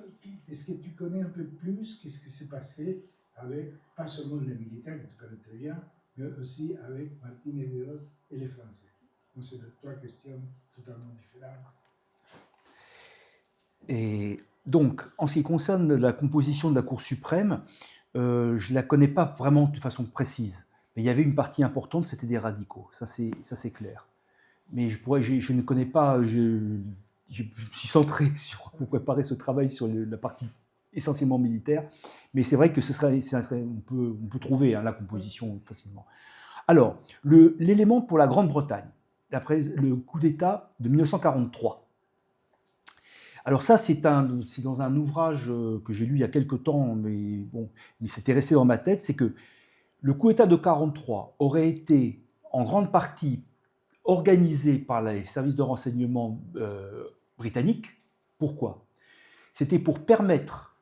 est-ce que tu connais un peu plus, qu'est-ce qui s'est passé avec, pas seulement les militaires, que tu connais très bien, mais aussi avec Martínez de Hoz et les Français? Donc, c'est trois questions totalement différentes. Et donc, en ce qui concerne la composition de la Cour suprême, je ne la connais pas vraiment de façon précise. Mais il y avait une partie importante, c'était des radicaux. Ça, c'est clair. Mais je ne connais pas... Je me suis centré pour préparer ce travail sur la partie essentiellement militaire. Mais c'est vrai que on peut trouver la composition facilement. Alors, l'élément pour la Grande-Bretagne, d'après le coup d'État de 1943. Alors ça, c'est dans un ouvrage que j'ai lu il y a quelque temps, mais c'était resté dans ma tête, c'est que le coup d'État de 1943 aurait été en grande partie organisé par les services de renseignement britanniques. Pourquoi? C'était pour permettre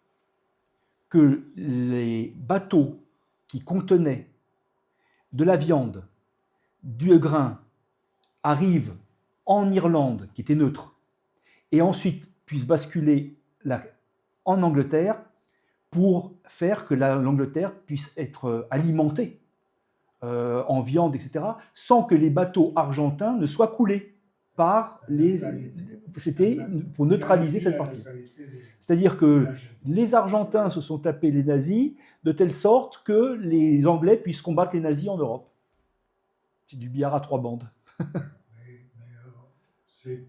que les bateaux qui contenaient de la viande, du grain arrive en Irlande, qui était neutre, et ensuite puisse basculer en Angleterre pour faire que l'Angleterre puisse être alimentée en viande, etc., sans que les bateaux argentins ne soient coulés par les... C'était pour neutraliser cette partie. C'est-à-dire que les Argentins se sont tapés les nazis de telle sorte que les Anglais puissent combattre les nazis en Europe. C'est du billard à 3 bandes. C'est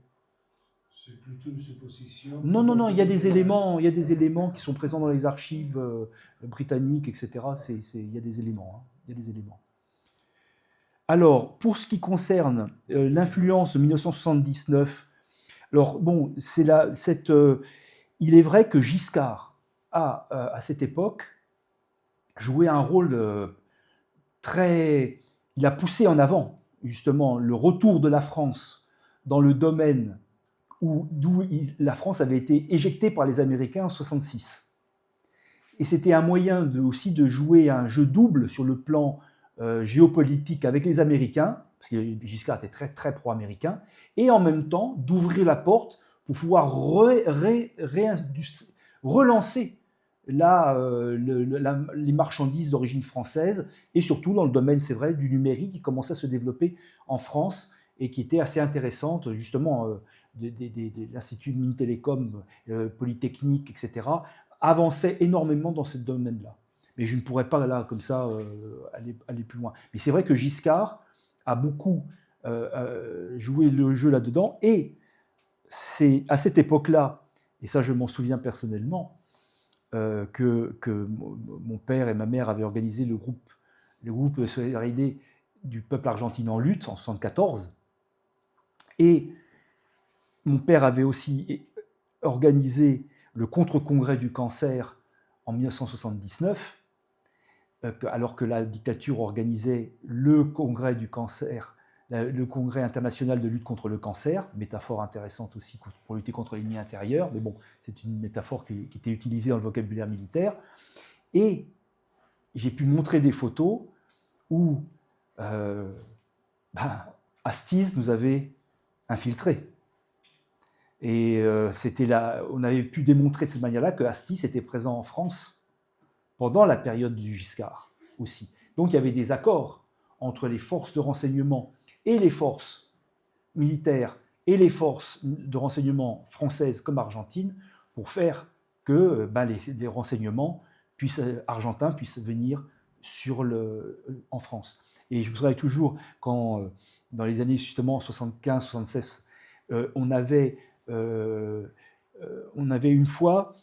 plutôt une supposition. Non, il y a des éléments qui sont présents dans les archives britanniques, etc. Il y a des éléments. Il y a des éléments. Alors, pour ce qui concerne l'influence de 1979, alors bon, il est vrai que Giscard a, à cette époque, joué un rôle très... Il a poussé en avant, justement, le retour de la France dans le domaine d'où la France avait été éjectée par les Américains en 1966. Et c'était un moyen aussi de jouer un jeu double sur le plan géopolitique avec les Américains, parce que Giscard était très, très pro-américain, et en même temps d'ouvrir la porte pour pouvoir relancer les marchandises d'origine française, et surtout dans le domaine, c'est vrai, du numérique qui commençait à se développer en France et qui était assez intéressante, justement, l'Institut de Mines Télécom, Polytechnique, etc., avançait énormément dans ce domaine-là. Mais je ne pourrais pas, là, comme ça, aller plus loin. Mais c'est vrai que Giscard a beaucoup joué le jeu là-dedans, et c'est à cette époque-là, et ça je m'en souviens personnellement, que mon père et ma mère avaient organisé le groupe de solidarité du peuple argentin en lutte en 1974. Et mon père avait aussi organisé le contre-congrès du cancer en 1979, alors que la dictature organisait le congrès du cancer, le congrès international de lutte contre le cancer, métaphore intéressante aussi pour lutter contre l'ennemi intérieur, mais bon, c'est une métaphore qui était utilisée dans le vocabulaire militaire. Et j'ai pu montrer des photos où Astiz nous avait infiltrés. Et on avait pu démontrer de cette manière-là que Astiz était présent en France pendant la période du Giscard aussi. Donc il y avait des accords entre les forces de renseignement et les forces militaires et les forces de renseignement françaises comme argentines pour faire que les renseignements argentins puissent venir en France. Et je me souviens toujours quand, dans les années justement 75-76, on avait une fois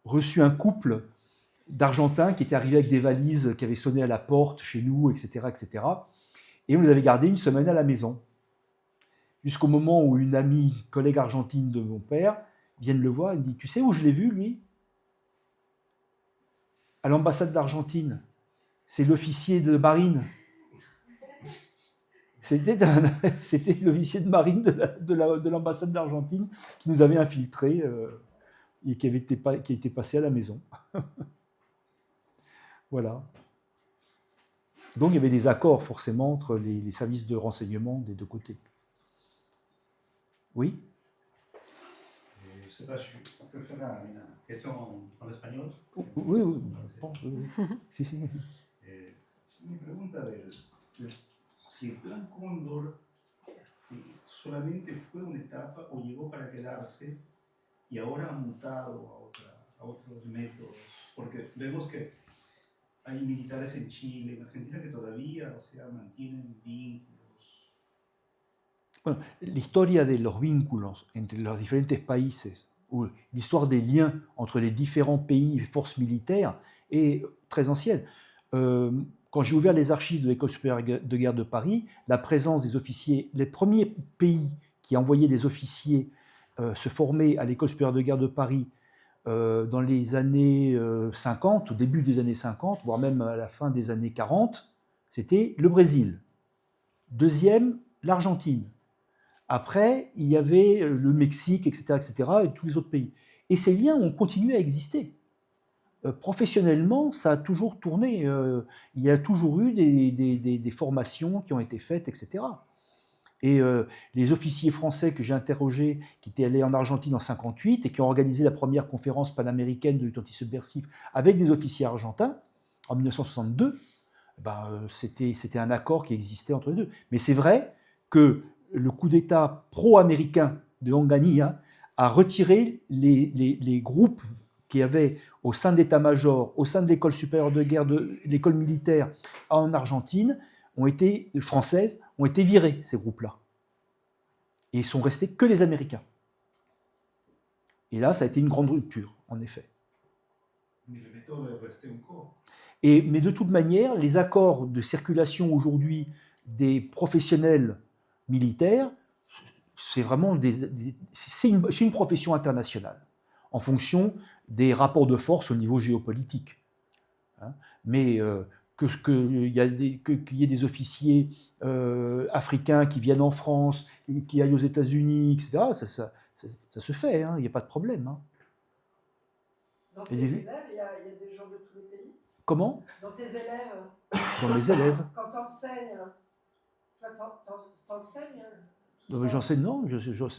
reçu un couple d'Argentins qui étaient arrivés avec des valises qui avaient sonné à la porte chez nous, etc., etc. Et on les avait gardés une semaine à la maison. Jusqu'au moment où une amie, collègue argentine de mon père, vient le voir et me dit « Tu sais où je l'ai vu, lui ?» À l'ambassade d'Argentine. C'est l'officier de marine. C'était l'officier de marine de l'ambassade d'Argentine qui nous avait infiltrés et qui était passé à la maison. Voilà. Donc il y avait des accords forcément entre les services de renseignement des deux côtés. Oui? Je ne sais pas, je peux faire une question en espagnol. Oui. Bon, oui. Sí. Mi pregunta si el Plan Cóndor solamente fue una etapa o llegó para quedarse y ahora ha mutado a otros métodos, porque vemos que hay militares en Chile, en Argentina que todavía, mantienen vínculos. Bueno, la historia de los vínculos entre los diferentes países, ou l'histoire des liens entre les différents pays et forces militaires est très ancienne. Quand j'ai ouvert les archives de l'École supérieure de guerre de Paris, la présence des officiers, les premiers pays qui envoyaient des officiers se former à l'École supérieure de guerre de Paris dans les années 50, au début des années 50, voire même à la fin des années 40, c'était le Brésil. Deuxième, l'Argentine. Après, il y avait le Mexique, etc., et tous les autres pays. Et ces liens ont continué à exister. professionnellement, ça a toujours tourné. Il y a toujours eu des formations qui ont été faites, etc. Et les officiers français que j'ai interrogés, qui étaient allés en Argentine en 1958 et qui ont organisé la première conférence panaméricaine de lutte antisubversive avec des officiers argentins en 1962, c'était un accord qui existait entre les deux. Mais c'est vrai que le coup d'État pro-américain de Onganía a retiré les groupes qu'il y avait au sein de l'état-major, au sein de l'école supérieure de guerre, de l'école militaire en Argentine, françaises, ont été virés, ces groupes-là. Et ils sont restés que les Américains. Et là, ça a été une grande rupture, en effet. Mais la méthode est restée encore. Mais de toute manière, les accords de circulation aujourd'hui des professionnels militaires, c'est vraiment c'est une profession internationale, en fonction des rapports de force au niveau géopolitique. Mais qu'il y ait des officiers africains qui viennent en France, qui aillent aux États-Unis, etc., ça se fait, il n'y a pas de problème. Dans tes élèves, il y a des gens de tous les pays? Comment? Dans tes élèves? Dans mes élèves. Quand tu enseignes, t'enseignes? J'enseigne, non,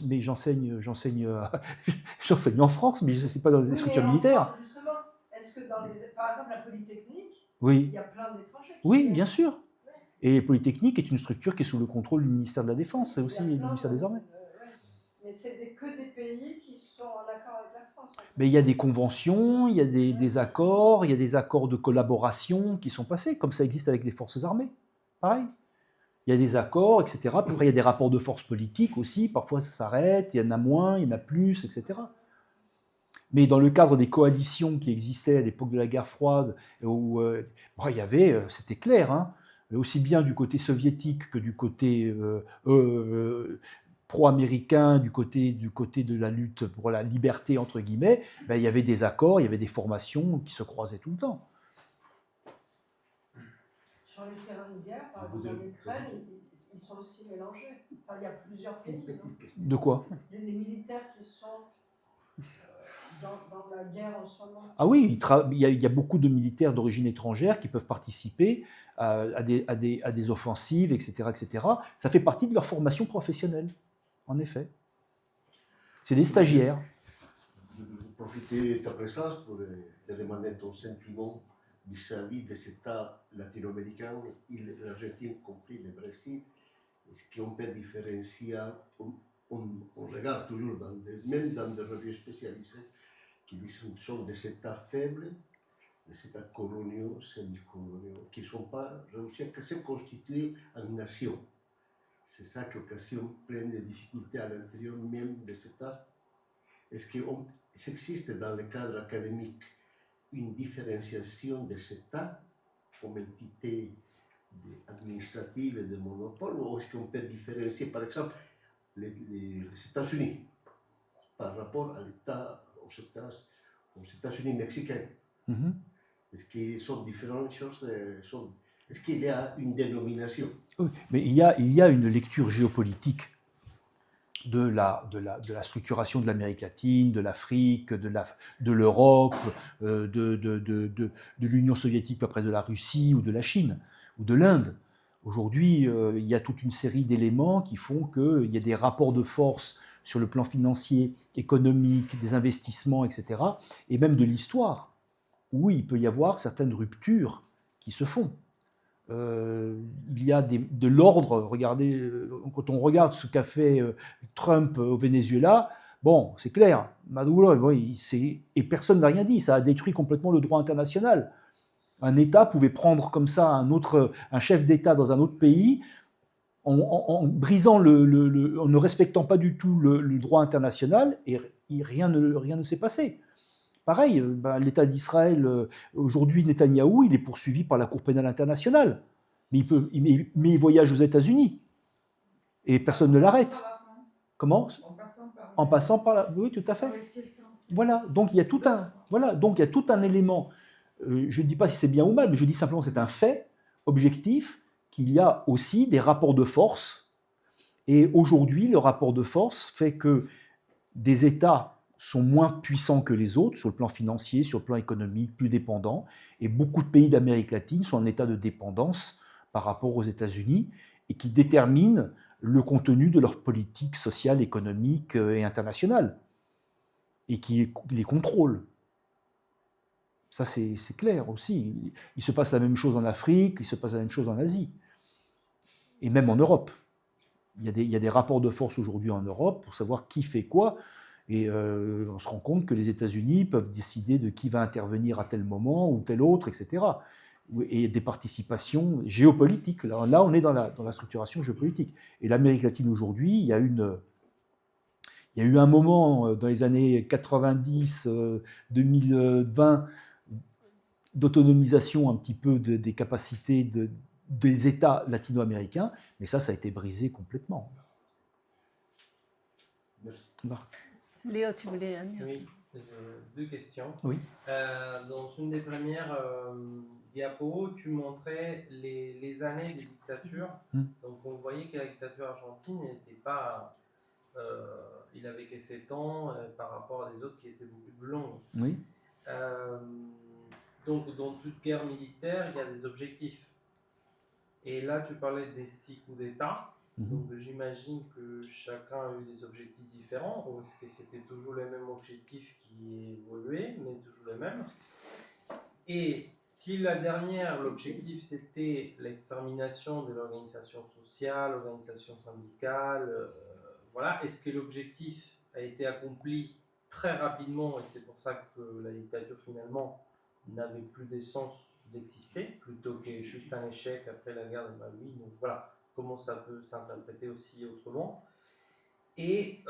mais j'enseigne en France, mais je ne sais pas dans les structures militaires. Justement, est-ce que par exemple, la Polytechnique, oui. Il y a plein d'étrangers? Oui, bien sûr. Oui. Et Polytechnique est une structure qui est sous le contrôle du ministère de la Défense, c'est aussi du ministère des Armées. Mais c'est que des pays qui sont en accord avec la France. Mais il y a des conventions, il y a des accords, il y a des accords de collaboration qui sont passés, comme ça existe avec les forces armées. Pareil. Il y a des accords, etc. Après, il y a des rapports de force politiques aussi. Parfois, ça s'arrête, il y en a moins, il y en a plus, etc. Mais dans le cadre des coalitions qui existaient à l'époque de la guerre froide, où il y avait, c'était clair, aussi bien du côté soviétique que du côté pro-américain, du côté de la lutte pour la liberté, entre guillemets, il y avait des accords, il y avait des formations qui se croisaient tout le temps. Sur les terrains de guerre, par exemple en Ukraine, ils sont aussi mélangés. Enfin, il y a plusieurs pays. De quoi? Les militaires qui sont dans la guerre en ce moment. Ah oui, il y a beaucoup de militaires d'origine étrangère qui peuvent participer à des offensives, etc., etc. Ça fait partie de leur formation professionnelle, en effet. C'est des stagiaires. Je vais profiter de ta présence pour te demander ton sentiment vis-à-vis des États latino-américains, l'Argentine compris, le Brésil. Est-ce qu'on peut différencier, on regarde toujours, même dans des revues spécialisées, qui disent que ce sont des États faibles, des États coloniaux, semi-coloniaux, qui ne sont pas réussis à se constituer en nation. C'est ça qui occasionne plein de difficultés à l'intérieur même des États. Est-ce qu'il existe dans le cadre académique une différenciation des États comme entité administrative et de monopole, ou est-ce qu'on peut différencier, par exemple, les États-Unis par rapport à l'État, aux États-Unis mexicains? Mm-hmm. Est-ce qu'ils sont différentes choses? Est-ce qu'il y a une dénomination? Oui, mais il y a une lecture géopolitique de la structuration de l'Amérique latine, de l'Afrique, de l'Europe, de l'Union soviétique, après de la Russie ou de la Chine ou de l'Inde. Aujourd'hui, il y a toute une série d'éléments qui font qu'il y a des rapports de force sur le plan financier, économique, des investissements, etc., et même de l'histoire, où il peut y avoir certaines ruptures qui se font. Il y a de l'ordre, regardez, quand on regarde ce qu'a fait Trump au Venezuela, bon, c'est clair, Maduro, et personne n'a rien dit, ça a détruit complètement le droit international. Un État pouvait prendre comme ça un chef d'État dans un autre pays, en brisant en ne respectant pas du tout le droit international, et rien ne s'est passé. Pareil, l'État d'Israël, aujourd'hui, Netanyahou, il est poursuivi par la Cour pénale internationale. Mais il voyage aux États-Unis. Et personne ne l'arrête. Comment? En passant par là. Oui, tout à fait. Voilà, donc il y a tout un élément. Je ne dis pas si c'est bien ou mal, mais je dis simplement que c'est un fait objectif qu'il y a aussi des rapports de force. Et aujourd'hui, le rapport de force fait que des États sont moins puissants que les autres sur le plan financier, sur le plan économique, plus dépendants. Et beaucoup de pays d'Amérique latine sont en état de dépendance par rapport aux États-Unis et qui déterminent le contenu de leur politique sociale, économique et internationale et qui les contrôlent. Ça, c'est clair aussi. Il se passe la même chose en Afrique, il se passe la même chose en Asie et même en Europe. Il y a des rapports de force aujourd'hui en Europe pour savoir qui fait quoi. Et on se rend compte que les États-Unis peuvent décider de qui va intervenir à tel moment ou tel autre, etc. Et des participations géopolitiques. Là on est dans la structuration géopolitique. Et l'Amérique latine aujourd'hui, il y a eu un moment dans les années 90, 2020, d'autonomisation un petit peu des capacités des États latino-américains, mais ça a été brisé complètement. Léo, tu voulais dire? Oui, j'ai deux questions. Oui. Dans une des premières diapos, tu montrais les années de dictature. Donc on voyait que la dictature argentine n'était pas... il avait que 7 ans par rapport à des autres qui étaient beaucoup plus longues. Oui. Donc dans toute guerre militaire, il y a des objectifs. Et là, tu parlais des 6 coups d'État. Donc j'imagine que chacun a eu des objectifs différents, ou est-ce que c'était toujours les mêmes objectifs qui évoluaient, mais toujours les mêmes? Et si la dernière, l'objectif c'était l'extermination de l'organisation sociale, l'organisation syndicale, voilà, est-ce que l'objectif a été accompli très rapidement et c'est pour ça que la dictature finalement n'avait plus d'essence d'exister, plutôt que juste un échec après la guerre de Malvines? Donc voilà. Comment ça peut s'interpréter aussi autrement. Et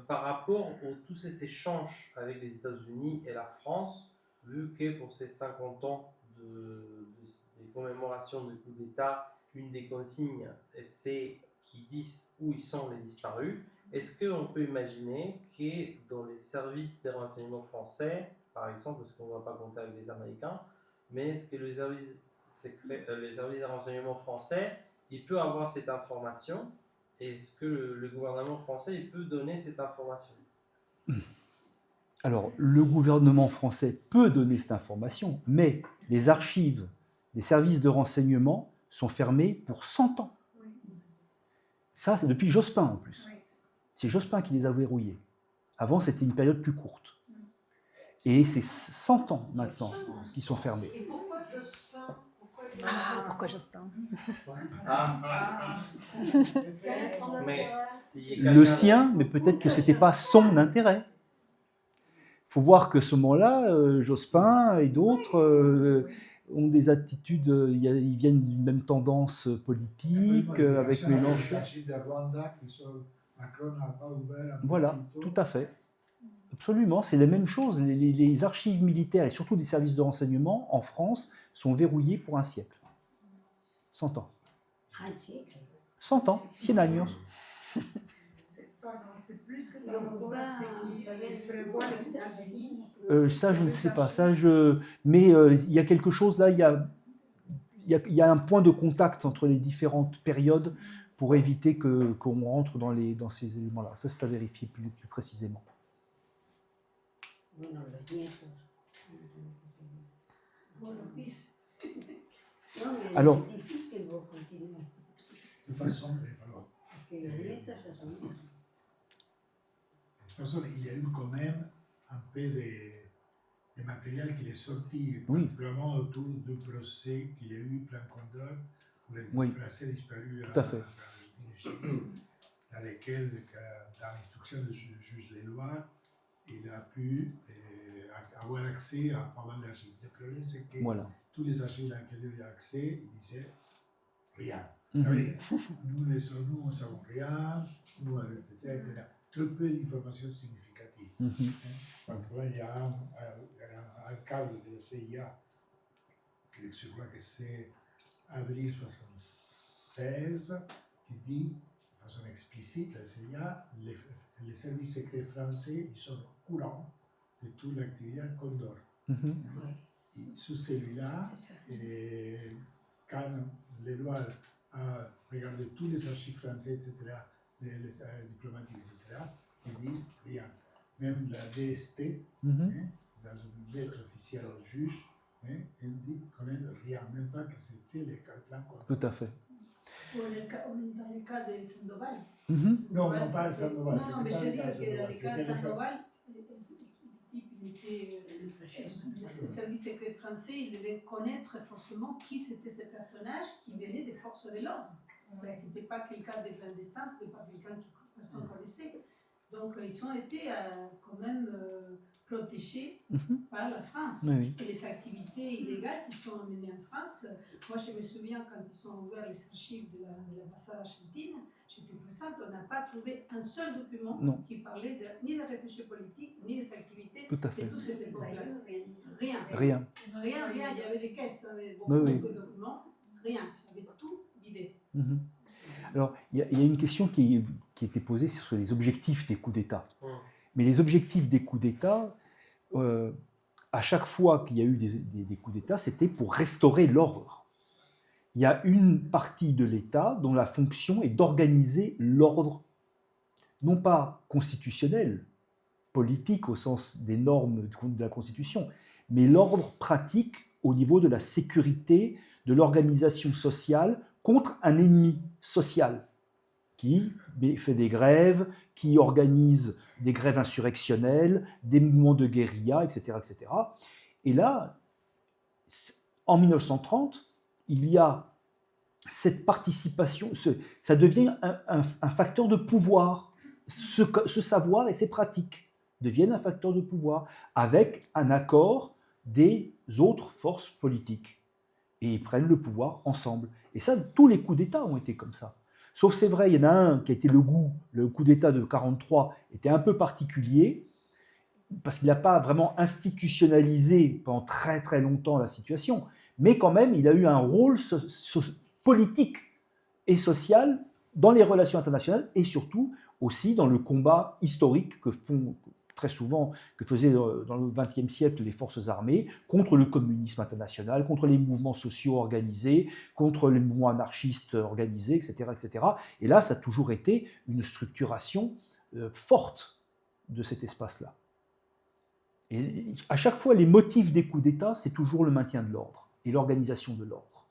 par rapport à tous ces échanges avec les États-Unis et la France, vu que pour ces 50 ans des commémorations de coups d'État, une des consignes, c'est qu'ils disent où ils sont les disparus, est-ce qu'on peut imaginer que dans les services de renseignement français, par exemple, parce qu'on ne va pas compter avec les Américains, mais est-ce que les services de renseignement français, il peut avoir cette information? Est-ce que le gouvernement français il peut donner cette information? Alors, le gouvernement français peut donner cette information, mais les archives, les services de renseignement sont fermés pour 100 ans. Ça, c'est depuis Jospin en plus. C'est Jospin qui les a verrouillés. Avant, c'était une période plus courte. Et c'est 100 ans maintenant qu'ils sont fermés. Et pourquoi Jospin? Pourquoi Jospin? Le sien, mais peut-être que ce n'était pas son intérêt. Il faut voir que ce moment-là, Jospin et d'autres ont des attitudes, ils viennent d'une même tendance politique, avec mélange. Voilà, tout à fait. Absolument, c'est la même chose. Les archives militaires et surtout les services de renseignement en France sont verrouillés pour un siècle. 100 ans. Un siècle. 100 ans, 100 años. C'est plus que ça, je ne sais pas. Mais il y a quelque chose là, il y a un point de contact entre les différentes périodes pour éviter qu'on rentre dans ces éléments-là. Ça, c'est à vérifier plus précisément. Bueno, los nietos. Alors, c'est difficile pour continuer. De toute façon, Parce que los nietos, ça sont bien. De toute façon, il y a eu quand même un peu de matériel qui est sorti, particulièrement autour du procès qu'il y a eu plein contrôle pour les Français disparus tout à fait. Dans lesquels, dans l'instruction du juge Léloir, il a pu avoir accès à pas mal d'archives. Le problème, c'est que tous les archives dans lesquelles il a accès, il disait rien. Vous savez, nous, on ne savons rien, nous, etc. Très peu d'informations significatives. Particulièrement, il y a un cadre de la CIA, je crois que c'est avril 1976, qui dit de façon explicite, la CIA, les services secrets français, ils sont au courant de toute l'activité Condor. Et sur celui-là, quand Léloir a regardé tous les archives français, etc., les diplomatiques, etc., il dit rien. même la DST, Mhm. dans une lettre officielle au juge, elle dit qu'on ne connaît rien, même pas que c'était le plan Condor. Tout à fait. Dans le cas de Sandoval. Mhm. Non, non, pas à Sandoval. Non, non, mais je c'était veux pas dire que dans le cas de c'était le Sandoval, le type, il était. Le service secret français, il devait connaître forcément qui c'était ce personnage qui venait des forces de l'ordre. C'était pas quelqu'un de clandestin, c'était pas quelqu'un que personne connaissait. Donc, ils ont été quand même protégés par la France. Oui, oui. Et les activités illégales qui sont menées en France, moi je me souviens quand ils ont ouvert les archives de l'ambassade argentine, j'étais présente, on n'a pas trouvé un seul document Non. qui parlait ni des réfugiés politiques, ni des activités Tout à fait. de tous ces époques-là. Rien. Rien. Rien, il y avait des caisses, il y avait beaucoup, Oui, oui. beaucoup de documents, rien, j'avais tout vidé. Mhm. Alors, il y a une question qui était posée sur les objectifs des coups d'État. Mais les objectifs des coups d'État, à chaque fois qu'il y a eu des coups d'État, c'était pour restaurer l'ordre. Il y a une partie de l'État dont la fonction est d'organiser l'ordre, non pas constitutionnel, politique au sens des normes de la Constitution, mais l'ordre pratique au niveau de la sécurité, de l'organisation sociale contre un ennemi social qui fait des grèves, qui organise des grèves insurrectionnelles, des mouvements de guérilla, etc., etc. Et là, en 1930, il y a cette participation, ça devient un facteur de pouvoir. Ce savoir et ces pratiques deviennent un facteur de pouvoir avec un accord des autres forces politiques. Et ils prennent le pouvoir ensemble. Et ça, tous les coups d'État ont été comme ça. Sauf c'est vrai, il y en a un qui a été le coup d'État de 1943 était un peu particulier, parce qu'il n'a pas vraiment institutionnalisé pendant très très longtemps la situation, mais quand même, il a eu un rôle politique et social dans les relations internationales et surtout aussi dans le combat historique que font très souvent, que faisaient dans le XXe siècle les forces armées contre le communisme international, contre les mouvements sociaux organisés, contre les mouvements anarchistes organisés, etc., etc. Et là, ça a toujours été une structuration forte de cet espace-là. Et à chaque fois, les motifs des coups d'État, c'est toujours le maintien de l'ordre et l'organisation de l'ordre,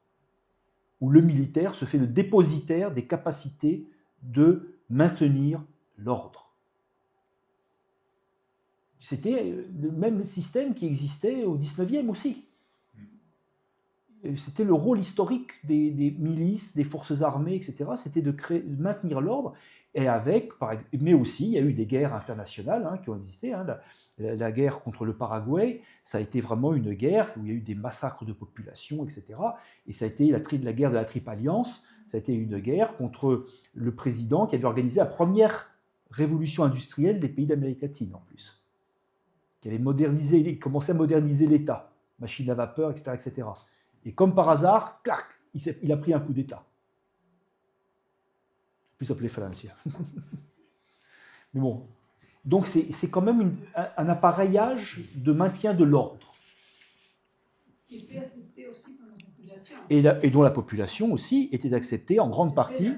où le militaire se fait le dépositaire des capacités de maintenir l'ordre. C'était le même système qui existait au XIXe aussi. C'était le rôle historique des milices, des forces armées, etc. C'était de maintenir l'ordre, et mais aussi il y a eu des guerres internationales qui ont existé. La guerre contre le Paraguay, ça a été vraiment une guerre où il y a eu des massacres de population, etc. Et ça a été la guerre de la Triple Alliance. Ça a été une guerre contre le président qui avait organisé la première révolution industrielle des pays d'Amérique latine en plus, qui avait commencé à moderniser l'État, machine à vapeur, etc., etc. Et comme par hasard, clac, il a pris un coup d'État. Plus s'appelait Francia. Mais bon, donc c'est quand même un appareillage de maintien de l'ordre. Qui était accepté aussi par la population. Et dont la population aussi était acceptée en grande partie.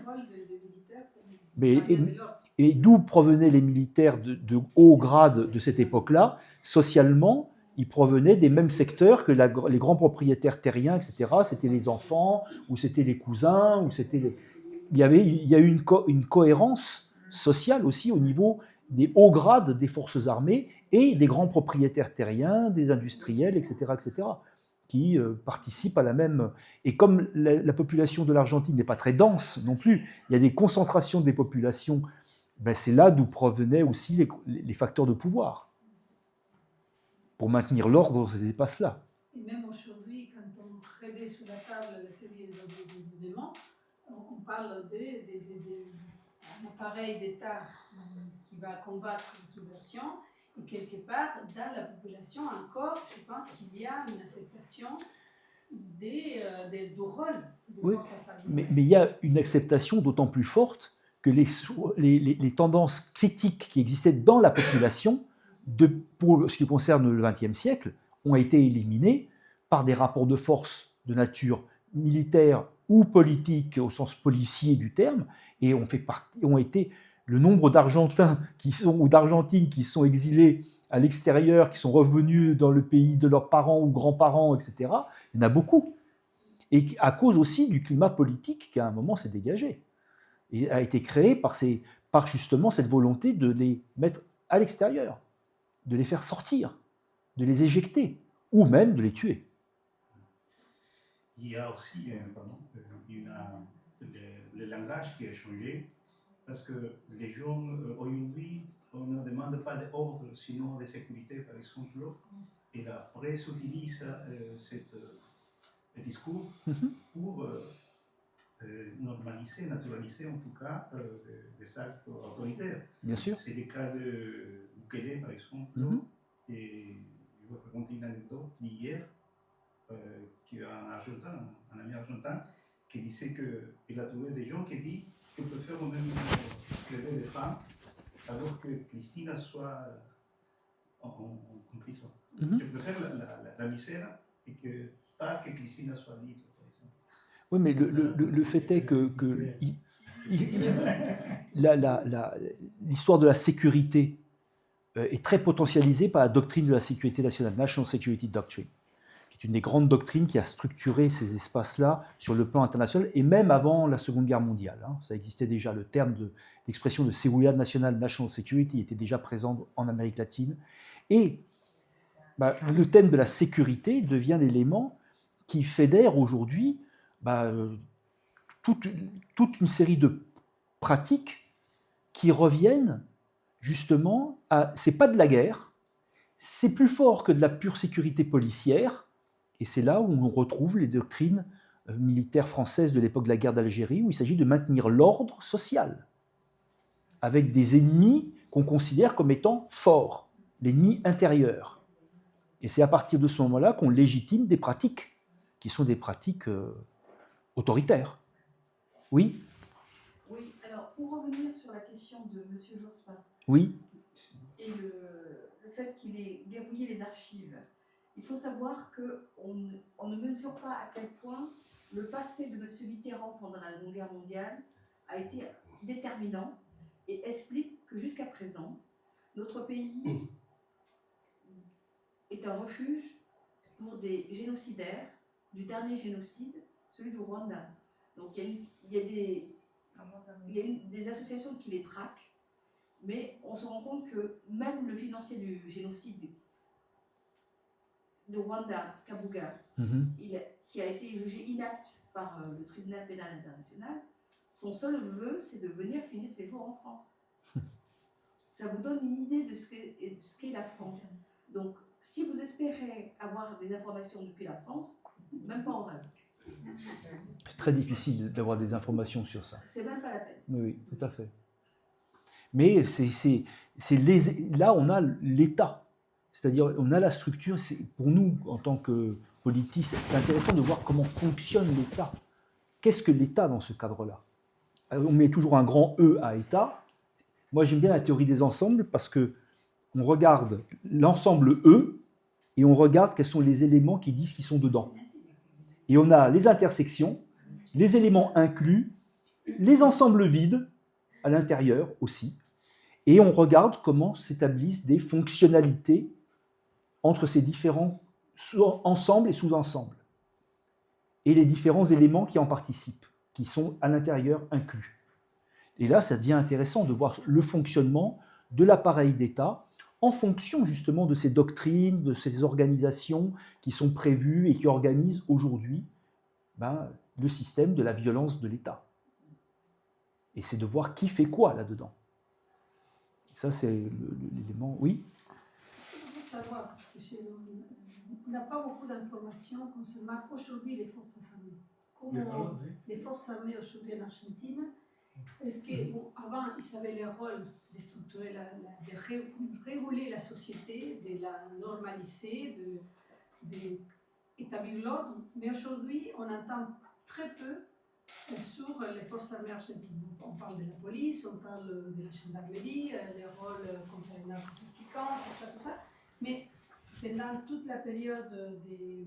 Et d'où provenaient les militaires de haut grade de cette époque-là? Socialement, ils provenaient des mêmes secteurs que les grands propriétaires terriens, etc. C'était les enfants, ou c'était les cousins, ou c'était... Il y a eu une cohérence sociale aussi au niveau des hauts grades des forces armées et des grands propriétaires terriens, des industriels, etc., etc., qui participent à la même... Et comme la population de l'Argentine n'est pas très dense non plus, il y a des concentrations des populations, c'est là d'où provenaient aussi les facteurs de pouvoir, pour maintenir l'ordre dans ces espaces-là. Et même aujourd'hui, quand on réveille sur la table la théorie des démons, on parle d'un appareil d'État qui va combattre les subversions. Et quelque part, dans la population encore, je pense qu'il y a une acceptation du rôle des forces armées. Mais il y a une acceptation d'autant plus forte que les tendances critiques qui existaient dans la population, pour ce qui concerne le XXe siècle, ont été éliminées par des rapports de force de nature militaire ou politique au sens policier du terme, et ont été le nombre d'Argentins ou d'Argentines qui sont exilés à l'extérieur, qui sont revenus dans le pays de leurs parents ou grands-parents, etc., il y en a beaucoup. Et à cause aussi du climat politique qui, à un moment, s'est dégagé. Et a été créé par justement cette volonté de les mettre à l'extérieur, de les faire sortir, de les éjecter, ou même de les tuer. Il y a aussi le langage qui a changé, parce que les gens aujourd'hui on ne demande pas d'ordre, sinon de sécurité, par exemple. Et la presse utilise ce discours pour normaliser, naturaliser en tout cas des actes autoritaires. Bien sûr. C'est le cas de Bukele, par exemple. Et je vais raconter une anecdote d'hier, qui a un ami argentin, qui disait qu'il a trouvé des gens qui disent qu'on peut faire même crever des femmes alors que Cristina soit en prison. Je préfère la misère et pas que Cristina soit libre, par exemple. Oui, mais le fait est que l'histoire de la sécurité est très potentialisée par la doctrine de la sécurité nationale, National Security Doctrine, qui est une des grandes doctrines qui a structuré ces espaces-là sur le plan international, et même avant la Seconde Guerre mondiale. Ça existait déjà, le terme d'expression de Seguridad Nacional, National Security, était déjà présent en Amérique latine. Et le thème de la sécurité devient l'élément qui fédère aujourd'hui toute une série de pratiques qui reviennent justement à... C'est pas de la guerre, c'est plus fort que de la pure sécurité policière, et c'est là où on retrouve les doctrines militaires françaises de l'époque de la guerre d'Algérie, où il s'agit de maintenir l'ordre social, avec des ennemis qu'on considère comme étant forts, l'ennemi intérieur. Et c'est à partir de ce moment-là qu'on légitime des pratiques, qui sont des pratiques autoritaires. Oui ? Oui, alors pour revenir sur la question de M. Jospin, oui. Et le fait qu'il ait verrouillé les archives, il faut savoir qu'on ne mesure pas à quel point le passé de M. Mitterrand pendant la Seconde Guerre mondiale a été déterminant et explique que jusqu'à présent, notre pays est un refuge pour des génocidaires, du dernier génocide, celui du Rwanda. Donc il y a des associations qui les traquent, mais on se rend compte que même le financier du génocide de Rwanda, Kabuga, qui a été jugé inapte par le tribunal pénal international, son seul vœu, c'est de venir finir ses jours en France. Ça vous donne une idée de ce qu'est la France. Donc, si vous espérez avoir des informations depuis la France, même pas en rêve. C'est très difficile d'avoir des informations sur ça. C'est même pas la peine. Oui, tout à fait. Mais là, on a l'État. C'est-à-dire, on a la structure. Pour nous, en tant que politique, c'est intéressant de voir comment fonctionne l'État. Qu'est-ce que l'État dans ce cadre-là ? On met toujours un grand E à État. Moi, j'aime bien la théorie des ensembles parce qu'on regarde l'ensemble E et on regarde quels sont les éléments qui disent qu'ils sont dedans. Et on a les intersections, les éléments inclus, les ensembles vides à l'intérieur aussi. Et on regarde comment s'établissent des fonctionnalités entre ces différents ensembles et sous-ensembles. Et les différents éléments qui en participent, qui sont à l'intérieur inclus. Et là, ça devient intéressant de voir le fonctionnement de l'appareil d'État en fonction justement de ces doctrines, de ces organisations qui sont prévues et qui organisent aujourd'hui le système de la violence de l'État. Et c'est de voir qui fait quoi là-dedans. Ça, c'est l'élément... Oui ? Je voudrais savoir, parce qu'on n'a pas beaucoup d'informations concernant aujourd'hui les forces armées. Comment les forces armées aujourd'hui en Argentine, est-ce qu'avant, ils avaient le rôle de structurer, de réguler la société, de la normaliser, d'établir l'ordre, mais aujourd'hui, on entend très peu sur les forces armées argentines. On parle de la police, on parle de la gendarmerie, les rôles contre les narcotrafiquants, tout ça. Mais pendant toute la période de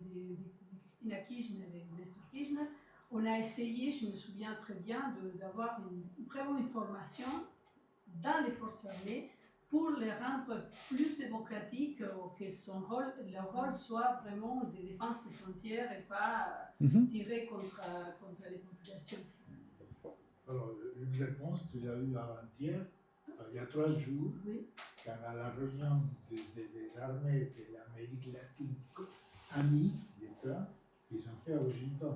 Cristina Kirchner et de Néstor Kirchner, on a essayé, je me souviens très bien, d'avoir vraiment une formation dans les forces armées pour les rendre plus démocratiques, que leur rôle soit vraiment de défense des frontières et pas tirer contre les populations. Alors, une réponse, tu l'as eu avant-hier, il y a 3 jours, Oui. quand à la réunion des armées de l'Amérique latine, amis d'État, ils ont fait à Washington.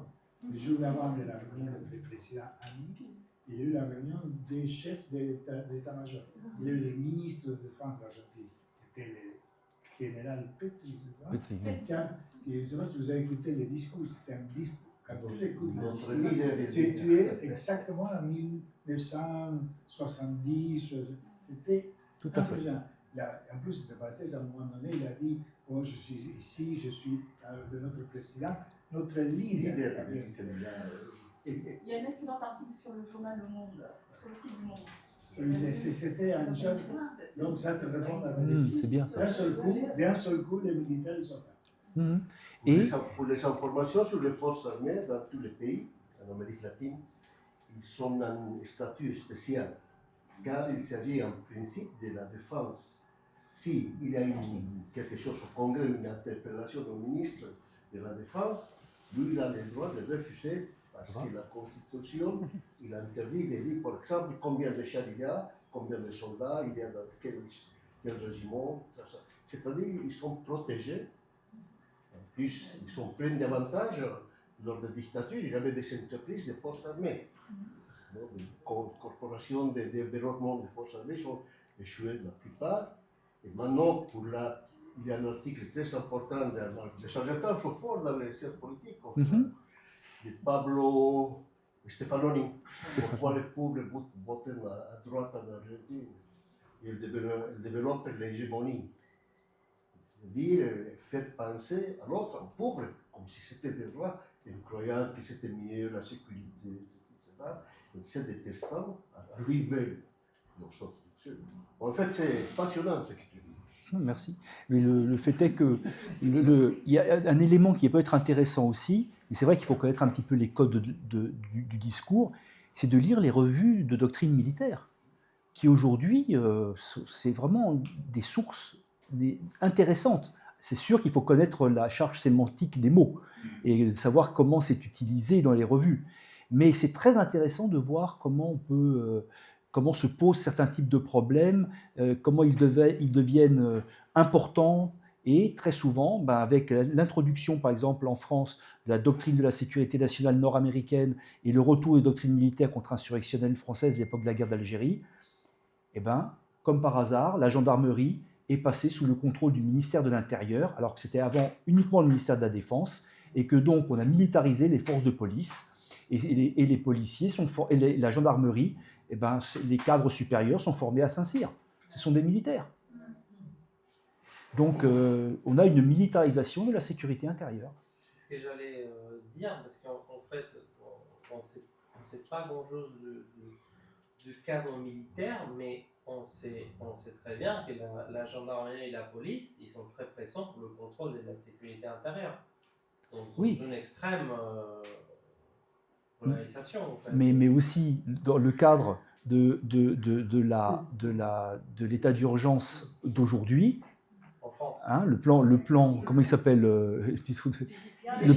Le jour d'avant de la réunion du président Ami, il y a eu la réunion des chefs d'état-major. Il y a eu le ministre de défense de l'Argentine, qui était le général Petri. Et je ne sais pas si vous avez écouté le discours, c'était un discours. Quand tu l'écoutes, tu es exactement en 1970, c'était tout à fait. En plus, c'était pas thèse, à un moment donné, il a dit oh, je suis ici, je suis de notre président, notre leader. Il y a un excellent article sur le journal Le Monde, sur le site du Monde. C'était un jeune. Donc, ça te répond à la question. C'est bien ça. D'un seul coup, les militaires, ils sont là. Pour les informations sur les forces armées dans tous les pays, en Amérique latine, ils ont un statut spécial, car il s'agit en principe de la défense. Si il y a quelque chose au Congrès, une interpellation au ministre de la Défense, lui, il a le droit de refuser, parce que la Constitution, il interdit de dire, par exemple, combien de chars il y a, combien de soldats il y a dans quel régiment, c'est-à-dire qu'ils sont protégés. En plus, ils ont plein d'avantages. Lors de la dictature, il y avait des entreprises de forces armées. Les corporations de développement des forces armées sont échouées la plupart. Et maintenant, il y a un article très important, les Argentins sont forts dans les sciences politiques, de Pablo Stefanoni, pourquoi les pauvres votent à droite en Argentine. Il développe l'hégémonie. C'est-à-dire, faire penser à l'autre, aux pauvres, comme si c'était des rois, en croyant que c'était mieux la sécurité, etc. Et se détestant à lui-même. En fait, c'est passionnant ce que tu dis. Merci. Mais le fait est que il y a un élément qui peut être intéressant aussi, mais c'est vrai qu'il faut connaître un petit peu les codes du discours, c'est de lire les revues de doctrine militaire, qui aujourd'hui, c'est vraiment des sources intéressantes. C'est sûr qu'il faut connaître la charge sémantique des mots et savoir comment c'est utilisé dans les revues. Mais c'est très intéressant de voir comment se posent certains types de problèmes, comment ils deviennent importants, et très souvent, avec l'introduction, par exemple, en France, de la doctrine de la sécurité nationale nord-américaine et le retour des doctrines militaires contre-insurrectionnelles françaises de l'époque de la guerre d'Algérie, comme par hasard, la gendarmerie est passée sous le contrôle du ministère de l'Intérieur, alors que c'était avant uniquement le ministère de la Défense, et que donc on a militarisé les forces de police, et les policiers et la gendarmerie, les cadres supérieurs sont formés à Saint-Cyr. Ce sont des militaires. Donc, on a une militarisation de la sécurité intérieure. C'est ce que j'allais dire, parce qu'en fait, on ne sait pas grand-chose du cadre militaire, mais on sait très bien que la gendarmerie et la police, ils sont très pressants pour le contrôle de la sécurité intérieure. Donc, oui. Une extrême polarisation. En fait. Mais aussi, dans le cadre de l'état d'urgence d'aujourd'hui, le plan, comment il s'appelle, le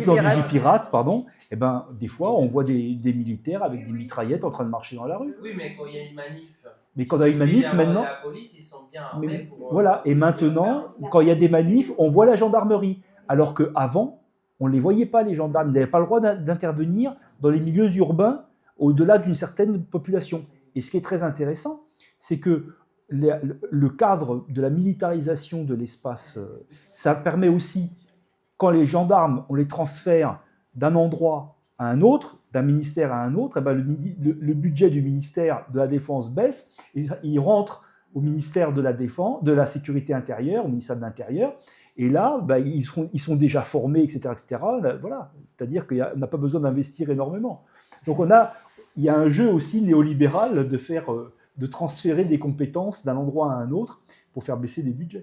plan Vigipirate, pardon, des fois on voit des militaires avec des mitraillettes en train de marcher dans la rue. Oui, mais quand il y a une manif. Mais quand il y a une manif, maintenant. La police, ils sont bien armés pour, voilà, et maintenant, quand il y a des manifs, on voit la gendarmerie. Alors qu'avant, on ne les voyait pas, les gendarmes. Ils n'avaient pas le droit d'intervenir dans les milieux urbains au-delà d'une certaine population. Et ce qui est très intéressant, c'est que le cadre de la militarisation de l'espace, ça permet aussi, quand les gendarmes, on les transfère d'un endroit à un autre, d'un ministère à un autre, le budget du ministère de la Défense baisse, et il rentre au ministère de la Défense, de la Sécurité intérieure, au ministère de l'Intérieur, et là, ils sont déjà formés, etc. Voilà. C'est-à-dire qu'on n'a pas besoin d'investir énormément. Donc il y a un jeu aussi néolibéral de transférer des compétences d'un endroit à un autre pour faire baisser des budgets.